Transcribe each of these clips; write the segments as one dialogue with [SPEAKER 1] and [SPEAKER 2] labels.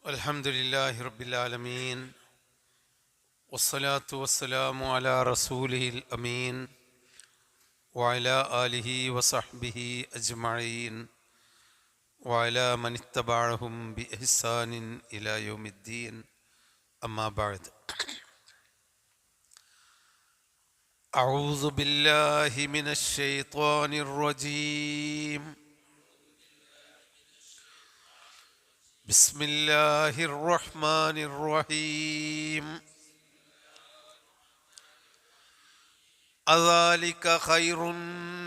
[SPEAKER 1] الحمد لله رب العالمين والصلاة والسلام على رسوله الأمين وعلى آله وصحبه أجمعين وعلى من اتبعهم بإحسان إلى يوم الدين أما بعد أعوذ بالله من الشيطان الرجيم بسم الله الرحمن الرحيم أذلك خير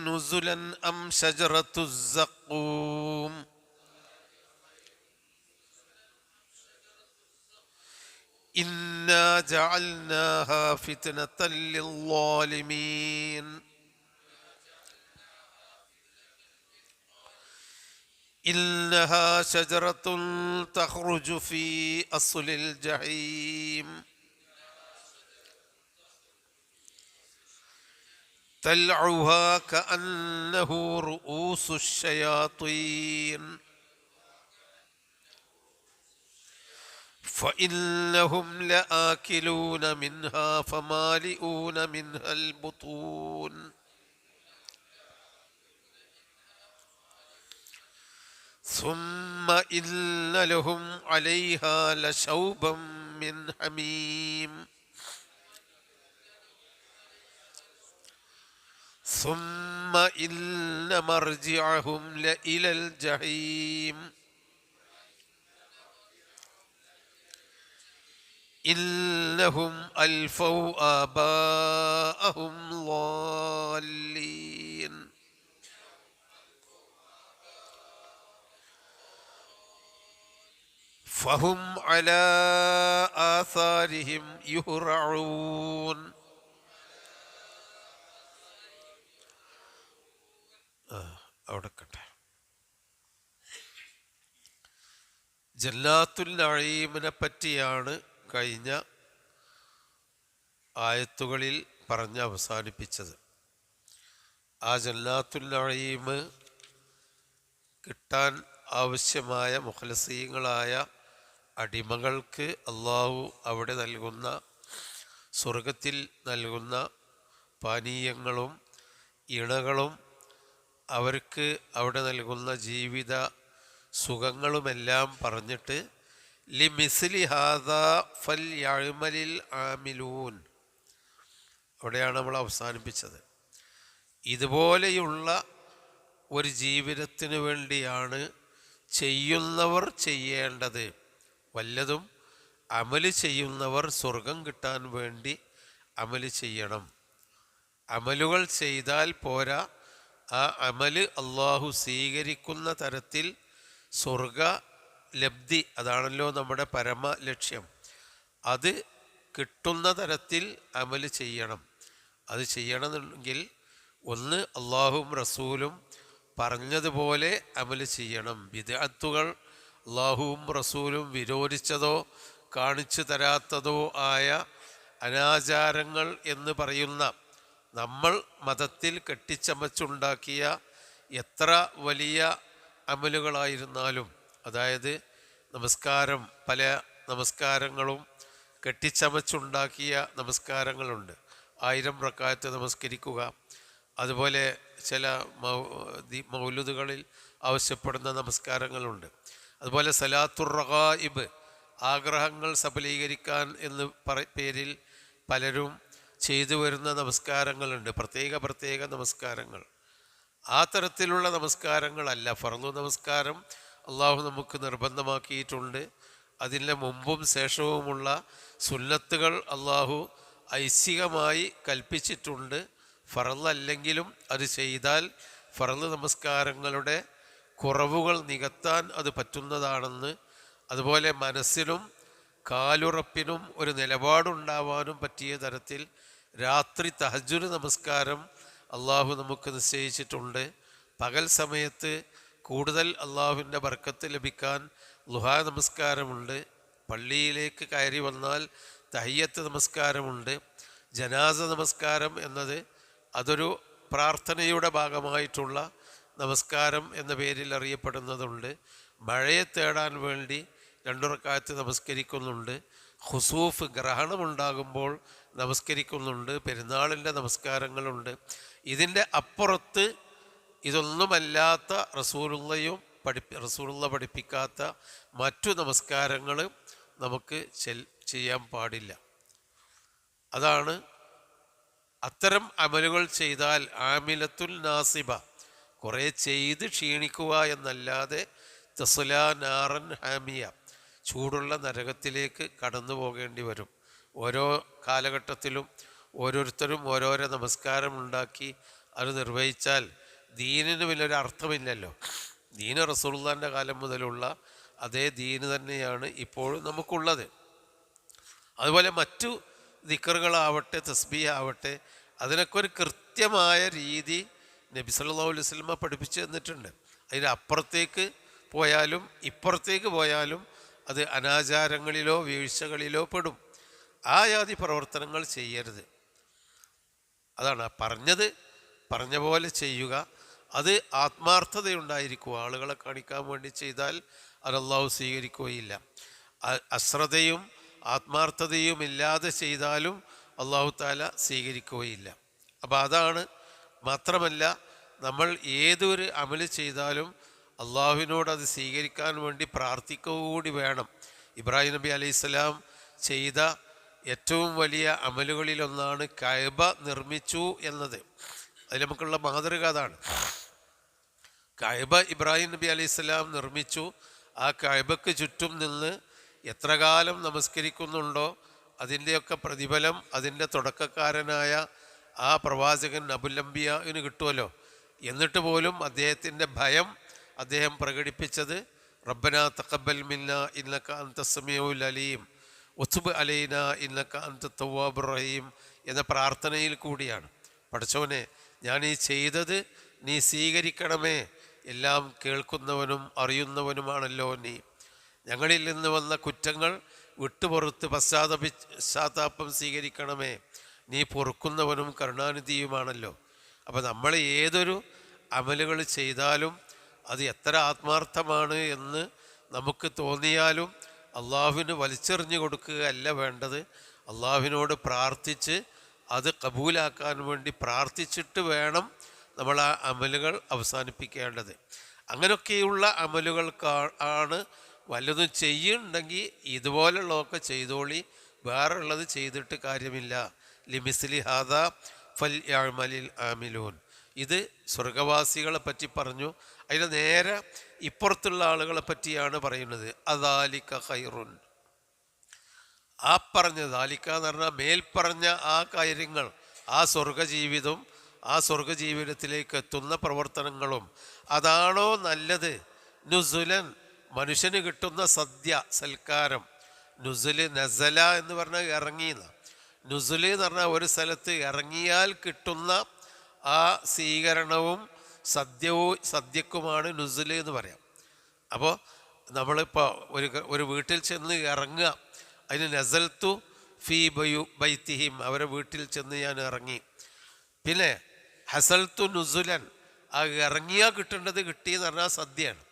[SPEAKER 1] نزلا أم شجرة الزقوم إنا جعلناها فتنة للظالمين إنها شجرة تخرج في أصل الجحيم تلعها كأنه رؤوس الشياطين فإنهم لآكلون منها فمالئون منها البطون ثم إن لهم عليها لشوبا من حميم ثم إن مرجعهم لإلى الجحيم إنهم ألفوا آباءهم ضالين فهم على آثارهم يهرعون അവിടെക്കട്ടെ. ജന്നാത്തുൽ നഈമിനെ പറ്റിയാണ് കഴിഞ്ഞ ആയത്തുകളിൽ പറഞ്ഞ് അവസാനിപ്പിച്ചത്. ആ ജന്നാത്തുൽ നഈം കിട്ടാൻ ആവശ്യമായ മുഖ്ലസീങ്ങളായ അടിമകൾക്ക് അള്ളാഹു അവിടെ നൽകുന്ന സ്വർഗത്തിൽ നൽകുന്ന പാനീയങ്ങളും ഇണകളും അവർക്ക് അവിടെ നൽകുന്ന ജീവിത സുഖങ്ങളുമെല്ലാം പറഞ്ഞിട്ട് ലിമിസ്ലി ഹാദാ ഫൽ യഅ്മലിൽ ആമിലൂൻ, അവിടെയാണ് നമ്മൾ അവസാനിപ്പിച്ചത്. ഇതുപോലെയുള്ള ഒരു ജീവിതത്തിന് വേണ്ടിയാണ് ചെയ്യുന്നവർ ചെയ്യേണ്ടത്. വല്ലതും അമല് ചെയ്യുന്നവർ സ്വർഗം കിട്ടാൻ വേണ്ടി അമല് ചെയ്യണം. അമലുകൾ ചെയ്താൽ പോരാ, ആ അമല് അള്ളാഹു സ്വീകരിക്കുന്ന തരത്തിൽ സ്വർഗ ലബ്ധി, അതാണല്ലോ നമ്മുടെ പരമ ലക്ഷ്യം, അത് കിട്ടുന്ന തരത്തിൽ അമല് ചെയ്യണം. അത് ചെയ്യണമെങ്കിൽ ഒന്ന് അള്ളാഹും റസൂലും പറഞ്ഞതുപോലെ അമല് ചെയ്യണം. ബിദ്അത്തുകൾ അള്ളാഹുവും റസൂലും വിരോധിച്ചതോ കാണിച്ചു തരാത്തതോ ആയ അനാചാരങ്ങൾ എന്ന് പറയുന്ന നമ്മൾ മതത്തിൽ കെട്ടിച്ചമച്ചുണ്ടാക്കിയ എത്ര വലിയ അമലുകളായിരുന്നാലും, അതായത് നമസ്കാരം, പല നമസ്കാരങ്ങളും കെട്ടിച്ചമച്ചുണ്ടാക്കിയ നമസ്കാരങ്ങളുണ്ട്. 1000 റക്അത്ത് നമസ്കരിക്കുക, അതുപോലെ ചില മൗലുദുകളിൽ ആവശ്യപ്പെടുന്ന നമസ്കാരങ്ങളുണ്ട്. അതുപോലെ സലാത്തുർ റഗായിബ്, ആഗ്രഹങ്ങൾ സഫലീകരിക്കാൻ എന്ന് പേരിൽ പലരും ചെയ്തു വരുന്ന നമസ്കാരങ്ങളുണ്ട്, പ്രത്യേക നമസ്കാരങ്ങൾ. ആ തരത്തിലുള്ള നമസ്കാരങ്ങളല്ല. ഫർള് നമസ്കാരം അള്ളാഹു നമുക്ക് നിർബന്ധമാക്കിയിട്ടുണ്ട്. അതിൻ്റെ മുമ്പും ശേഷവുമുള്ള സുന്നത്തുകൾ അള്ളാഹു ഐച്ഛികമായി കൽപ്പിച്ചിട്ടുണ്ട്. ഫർളല്ലെങ്കിലും അത് ചെയ്താൽ ഫർള് നമസ്കാരങ്ങളുടെ കുറവുകൾ നികത്താൻ അത് പറ്റുന്നതാണെന്ന്, അതുപോലെ മനസ്സിനും കാലുറപ്പിനും ഒരു നിലപാടുണ്ടാവാനും പറ്റിയ തരത്തിൽ രാത്രി തഹജ്ജുദ് നമസ്കാരം അള്ളാഹു നമുക്ക് നിശ്ചയിച്ചിട്ടുണ്ട്. പകൽ സമയത്ത് കൂടുതൽ അള്ളാഹുവിൻ്റെ ബർക്കത്ത് ലഭിക്കാൻ ളുഹാ നമസ്കാരമുണ്ട്. പള്ളിയിലേക്ക് കയറി വന്നാൽ തഹിയ്യത്ത് നമസ്കാരമുണ്ട്. ജനാസ നമസ്കാരം എന്നത് അതൊരു പ്രാർത്ഥനയുടെ ഭാഗമായിട്ടുള്ള നമസ്കാരം എന്ന പേരിൽ അറിയപ്പെടുന്നതുണ്ട്. മഴയെ തേടാൻ വേണ്ടി 2 റക്അത്ത് നമസ്കരിക്കുന്നുണ്ട്, ഖുസൂഫ് ഗ്രഹണമുണ്ടാകുമ്പോൾ നമസ്കരിക്കുന്നുണ്ട്, പെരുന്നാളിൻ്റെ നമസ്കാരങ്ങളുണ്ട്. ഇതിൻ്റെ അപ്പുറത്ത് ഇതൊന്നുമല്ലാത്ത റസൂലുള്ള പഠിപ്പിക്കാത്ത മറ്റു നമസ്കാരങ്ങൾ നമുക്ക് ചെയ്യാൻ പാടില്ല. അതാണ് അത്തരം അമലുകൾ ചെയ്താൽ ആമിലത്തുൽ നാസിബ, കുറേ ചെയ്ത് ക്ഷീണിക്കുക എന്നല്ലാതെ തസ്ലാ നാറൻ ഹാമിയ, ചൂടുള്ള നരകത്തിലേക്ക് കടന്നു പോകേണ്ടി വരും. ഓരോ കാലഘട്ടത്തിലും ഓരോരുത്തരും ഓരോരോ നമസ്കാരം ഉണ്ടാക്കി അത് നിർവഹിച്ചാൽ ദീനിന് വലിയൊരു അർത്ഥമില്ലല്ലോ. ദീന് റസൂലുള്ളാഹിൻ്റെ കാലം മുതലുള്ള അതേ ദീന് തന്നെയാണ് ഇപ്പോഴും നമുക്കുള്ളത്. അതുപോലെ മറ്റു ദിക്റുകളാവട്ടെ തസ്ബീഹ് ആവട്ടെ, അതിനൊക്കെ ഒരു കൃത്യമായ രീതി നബി സല്ലല്ലാഹു അലൈഹി വസല്ലമ പഠിപ്പിച്ചു തന്നിട്ടുണ്ട്. അതിന് അപ്പുറത്തേക്ക് പോയാലും ഇപ്പുറത്തേക്ക് പോയാലും അത് അനാചാരങ്ങളിലോ വീഴ്ചകളിലോ പെടും. ആ ജാതി പ്രവർത്തനങ്ങൾ ചെയ്യരുത്. അതാണ് പറഞ്ഞ പോലെ ചെയ്യുക. അത് ആത്മാർത്ഥതയുണ്ടായിരിക്കുക. ആളുകളെ കാണിക്കാൻ വേണ്ടി ചെയ്താൽ അത് അല്ലാഹു സ്വീകരിക്കുകയില്ല. അശ്രദ്ധയും ആത്മാർത്ഥതയും ഇല്ലാതെ ചെയ്താലും അല്ലാഹു തആല സ്വീകരിക്കുകയില്ല. അപ്പോൾ അതാണ്. മാത്രമല്ല, നമ്മൾ ഏതൊരു അമല് ചെയ്താലും അള്ളാഹുവിനോട് അത് സ്വീകരിക്കാൻ വേണ്ടി പ്രാർത്ഥിക്കുക കൂടി വേണം. ഇബ്രാഹിം നബി അലൈഹിസ്സലാം ചെയ്ത ഏറ്റവും വലിയ അമലുകളിലൊന്നാണ് കഅബ നിർമ്മിച്ചു എന്നത്. അതിൽ നമുക്കുള്ള മാതൃക അതാണ്. കഅബ ഇബ്രാഹിം നബി അലൈഹിസ്സലാം നിർമ്മിച്ചു. ആ കഅബക്ക് ചുറ്റും നിന്ന് എത്ര കാലം നമസ്കരിക്കുന്നുണ്ടോ അതിൻ്റെയൊക്കെ പ്രതിഫലം അതിൻ്റെ തുടക്കക്കാരനായ ആ പ്രവാചകൻ അബുൽ അംബിയാന് കിട്ടുമല്ലോ. എന്നിട്ട് പോലും അദ്ദേഹത്തിൻ്റെ ഭയം അദ്ദേഹം പ്രകടിപ്പിച്ചത് റബ്ബനാ തഖബ്ബൽ മിന്നാ ഇന്നക അൻത സമീഉൽ അലീം വതുബ് അലൈനാ ഇന്നക അൻത തവ്വാബുർ റഹീം എന്ന പ്രാർത്ഥനയിൽ കൂടിയാണ്. പടച്ചോനെ, ഞാൻ ഈ ചെയ്തത് നീ സ്വീകരിക്കണമേ, എല്ലാം കേൾക്കുന്നവനും അറിയുന്നവനുമാണല്ലോ നീ. ഞങ്ങളിൽ നിന്ന് വന്ന കുറ്റങ്ങൾ വിട്ടുപുറത്ത് പശ്ചാത്താപം സ്വീകരിക്കണമേ, നീ പൊറുക്കുന്നവനും കരുണാനിധിയുമാണല്ലോ. അപ്പോൾ നമ്മൾ ഏതൊരു അമലുകൾ ചെയ്താലും അത് എത്ര ആത്മാർത്ഥമാണ് എന്ന് നമുക്ക് തോന്നിയാലും അള്ളാഹുവിന് വലിച്ചെറിഞ്ഞു കൊടുക്കുകയല്ല വേണ്ടത്. അള്ളാഹുവിനോട് പ്രാർത്ഥിച്ച് അത് കബൂലാക്കാൻ വേണ്ടി പ്രാർത്ഥിച്ചിട്ട് വേണം നമ്മൾ ആ അമലുകൾ അവസാനിപ്പിക്കേണ്ടത്. അങ്ങനെയൊക്കെയുള്ള അമലുകൾക്കാണ് വല്ലതും ചെയ്യുന്നുണ്ടെങ്കിൽ ഇതുപോലുള്ളതൊക്കെ ചെയ്തോളി, വേറെ ഉള്ളത് ചെയ്തിട്ട് കാര്യമില്ല. ലിമിസ്ലി ഹാദാ ഫൽ യഅമലിൽ ആമിലൂൻ. ഇത് സ്വർഗവാസികളെ പറ്റി പറഞ്ഞു. അതിന് നേരെ ഇപ്പുറത്തുള്ള ആളുകളെ പറ്റിയാണ് പറയുന്നത്. അദാലിക ഖൈറുൻ. ആ പറഞ്ഞ ദാലിക്ക എന്ന് പറഞ്ഞാൽ മേൽപ്പറഞ്ഞ ആ കാര്യങ്ങൾ, ആ സ്വർഗജീവിതം, ആ സ്വർഗജീവിതത്തിലേക്ക് എത്തുന്ന പ്രവർത്തനങ്ങളും അതാണോ നല്ലത്? നുസുലൻ, മനുഷ്യന് കിട്ടുന്ന സദ്യ സൽക്കാരം. നുസുല് നസല എന്ന് പറഞ്ഞാൽ ഇറങ്ങിയെന്ന. നുസുല് എന്ന് പറഞ്ഞാൽ ഒരു ഇറങ്ങിയാൽ കിട്ടുന്ന ആ സ്വീകരണവും സദ്യക്കുമാണ് നുസുല് എന്ന് പറയാം. അപ്പോൾ നമ്മളിപ്പോൾ ഒരു വീട്ടിൽ ചെന്ന് ഇറങ്ങുക, അതിന് നസൽത്തു ഫീ ബൈത്തിഹിം, അവരെ വീട്ടിൽ ചെന്ന് ഞാൻ ഇറങ്ങി. പിന്നെ ഹസൽത്തു നുസുലൻ, ആ ഇറങ്ങിയാൽ കിട്ടേണ്ടത് കിട്ടിയെന്ന് പറഞ്ഞാൽ സദ്യയാണ്.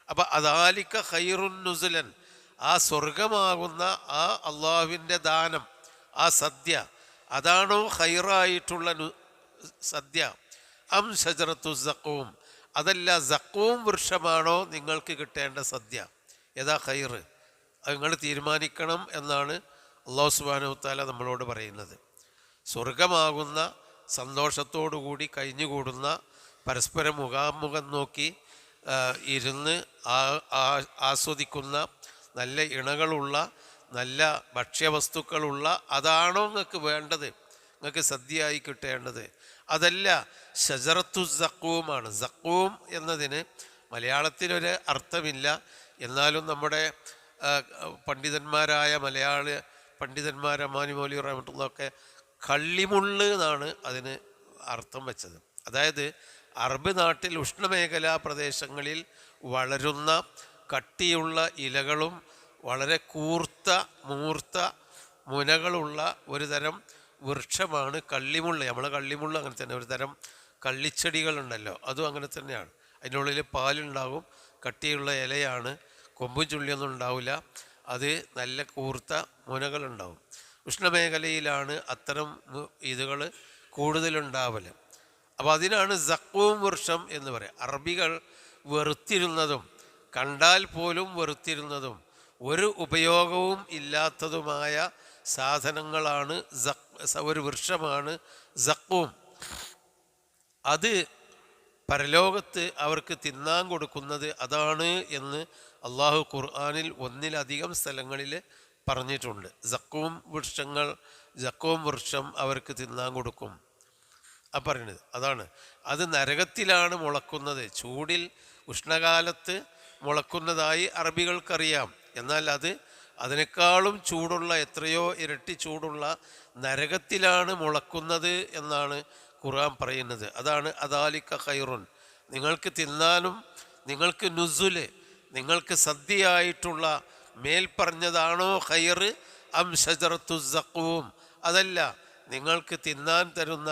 [SPEAKER 1] അപ്പം അദാലിക ഖൈറുൻ നുസുലൻ, ആ സ്വർഗമാകുന്ന ആ അള്ളാഹുവിൻ്റെ ദാനം, ആ സദ്യ, അതാണോ ഖൈറായിട്ടുള്ള സദ്യ? അം ഷജറത്തു സഖൂം, അതല്ല സഖൂം വൃക്ഷമാണോ നിങ്ങൾക്ക് കിട്ടേണ്ട സദ്യ? ഏതാ ഖൈറ്? അത് നിങ്ങൾ തീരുമാനിക്കണം എന്നാണ് അല്ലാഹു സുബ്ഹാനഹു തആല നമ്മളോട് പറയുന്നത്. സ്വർഗമാകുന്ന സന്തോഷത്തോടുകൂടി കഴിഞ്ഞുകൂടുന്ന, പരസ്പരം മുഖാമുഖം നോക്കി ഇരുന്ന് ആസ്വദിക്കുന്ന, നല്ല ഇണകളുള്ള, നല്ല ഭക്ഷ്യവസ്തുക്കളുള്ള, അതാണോ നിങ്ങൾക്ക് വേണ്ടത്? നിങ്ങൾക്ക് സദ്യയായി കിട്ടേണ്ടത്? അതല്ല, ഷജറത്തു സഖൂമാണ്. സഖൂം എന്നതിന് മലയാളത്തിലൊരു അർത്ഥമില്ല. എന്നാലും നമ്മുടെ പണ്ഡിതന്മാരായ മലയാള പണ്ഡിതന്മാർ അമാനി മൗലവി റഹ്മത്തുള്ളാഹി കള്ളിമുള്ള് എന്നാണ് അതിന് അർത്ഥം വെച്ചത്. അതായത് അറബ് നാട്ടിൽ ഉഷ്ണമേഖലാ പ്രദേശങ്ങളിൽ വളരുന്ന കട്ടിയുള്ള ഇലകളും വളരെ മൂർത്ത മുനകളുള്ള ഒരു തരം വൃക്ഷമാണ് കള്ളിമുള്ള്. നമ്മളെ കള്ളിമുള്ള് അങ്ങനെ തന്നെ. ഒരു തരം കള്ളിച്ചെടികളുണ്ടല്ലോ, അതും അങ്ങനെ തന്നെയാണ്. അതിനുള്ളിൽ പാലുണ്ടാകും, കട്ടിയുള്ള ഇലയാണ്, കൊമ്പും ചുള്ളിയൊന്നും ഉണ്ടാവില്ല, അത് നല്ല കൂർത്ത മുനകളുണ്ടാവും. ഉഷ്ണമേഖലയിലാണ് അത്തരം ഇതുകൾ കൂടുതലുണ്ടാവൽ. അപ്പോൾ അതിനാണ് സക്കൂം വൃക്ഷം എന്ന് പറയുക. അറബികൾ വെറുത്തിരുന്നതും കണ്ടാൽ പോലും വെറുത്തിരുന്നതും ഒരു ഉപയോഗവും ഇല്ലാത്തതുമായ സാധനങ്ങളാണ് ഒരു വൃക്ഷമാണ് സക്കൂം. അത് പരലോകത്ത് അവർക്ക് തിന്നാൻ കൊടുക്കുന്നത് അതാണ് എന്ന് അള്ളാഹു ഖുർആനിൽ ഒന്നിലധികം സ്ഥലങ്ങളിൽ പറഞ്ഞിട്ടുണ്ട്. സക്കൂം വൃക്ഷം അവർക്ക് തിന്നാൻ കൊടുക്കും പറയുന്നത് അതാണ്. അത് നരകത്തിലാണ് മുളക്കുന്നത്. ചൂടിൽ ഉഷ്ണകാലത്ത് മുളക്കുന്നതായി അറബികൾക്കറിയാം. എന്നാൽ അതിനേക്കാളും ചൂടുള്ള, എത്രയോ ഇരട്ടി ചൂടുള്ള നരകത്തിലാണ് മുളക്കുന്നത് എന്നാണ് ഖുർആൻ പറയുന്നത്. അതാണ് അദാലിക ഖൈറുൻ, നിങ്ങൾക്ക് തിന്നാനും നിങ്ങൾക്ക് നുസുല്, നിങ്ങൾക്ക് സദ്യയായിട്ടുള്ള മേൽപ്പറഞ്ഞതാണോ ഖൈർ, അം ഷജറത്തു സഖൂം, അതല്ല നിങ്ങൾക്ക് തിന്നാൻ തരുന്ന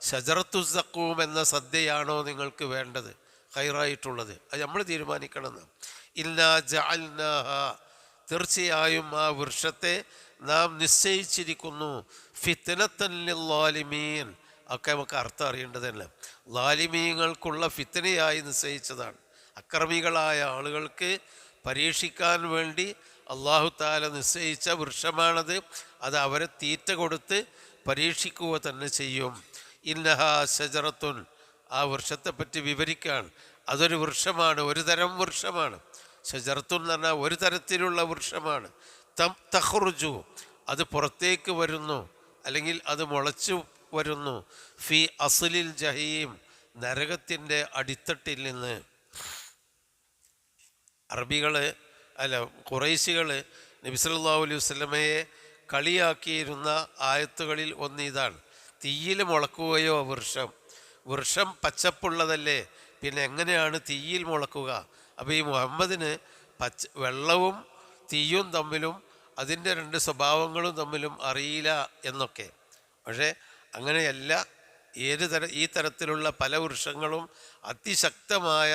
[SPEAKER 1] ഷജറത്തു സഖൂം എന്ന സദ്യയാണോ നിങ്ങൾക്ക് വേണ്ടത് ഖൈറായിട്ടുള്ളത്? അത് നമ്മൾ തീരുമാനിക്കണമെന്ന്. ഇന്നാ ജഅൽനാഹ, തീർച്ചയായും ആ വൃക്ഷത്തെ നാം നിശ്ചയിച്ചിരിക്കുന്നു, ഫിത്നത്തൻ ലിൽസാലിമീൻ, ഒക്കെ നമുക്ക് അർത്ഥം അറിയേണ്ടതല്ല. ലാലിമീങ്ങൾക്കുള്ള ഫിത്നയായി നിശ്ചയിച്ചതാണ്. അക്രമികളായ ആളുകൾക്ക് പരീക്ഷിക്കാൻ വേണ്ടി അള്ളാഹു താല നിശ്ചയിച്ച വൃക്ഷമാണത്. അത് അവരെ തീറ്റ കൊടുത്ത് പരീക്ഷിക്കുക തന്നെ ചെയ്യും. ഇന്നഹാ ഷജറത്തുൻ, ആ വൃക്ഷത്തെപ്പറ്റി വിവരിക്കാൻ, അതൊരു വൃക്ഷമാണ്, ഒരു തരം വൃക്ഷമാണ്. ഷജറത്തുൻ എന്ന് പറഞ്ഞാൽ ഒരു തരത്തിലുള്ള വൃക്ഷമാണ്. തഖ്റുജു, അത് പുറത്തേക്ക് വരുന്നു, അല്ലെങ്കിൽ അത് മുളച്ചു വരുന്നു. ഫി അസ്ലിൽ ജഹീം, നരകത്തിൻ്റെ അടിത്തട്ടിൽ നിന്ന്. ഖുറൈശികൾ നബി സല്ലല്ലാഹു അലൈഹി വസല്ലമയെ കളിയാക്കിയിരുന്ന ആയത്തുകളിൽ ഒന്ന് ഇതാണ്. തീയിൽ മുളക്കുകയോ വൃക്ഷം പച്ചപ്പുള്ളതല്ലേ, പിന്നെ എങ്ങനെയാണ് തീയിൽ മുളക്കുക? അപ്പോൾ ഈ മുഹമ്മദിന് വെള്ളവും തീയും തമ്മിലും അതിൻ്റെ രണ്ട് സ്വഭാവങ്ങളും തമ്മിലും അറിയില്ല എന്നൊക്കെ. പക്ഷേ അങ്ങനെയല്ല. ഈ തരത്തിലുള്ള പല വൃക്ഷങ്ങളും അതിശക്തമായ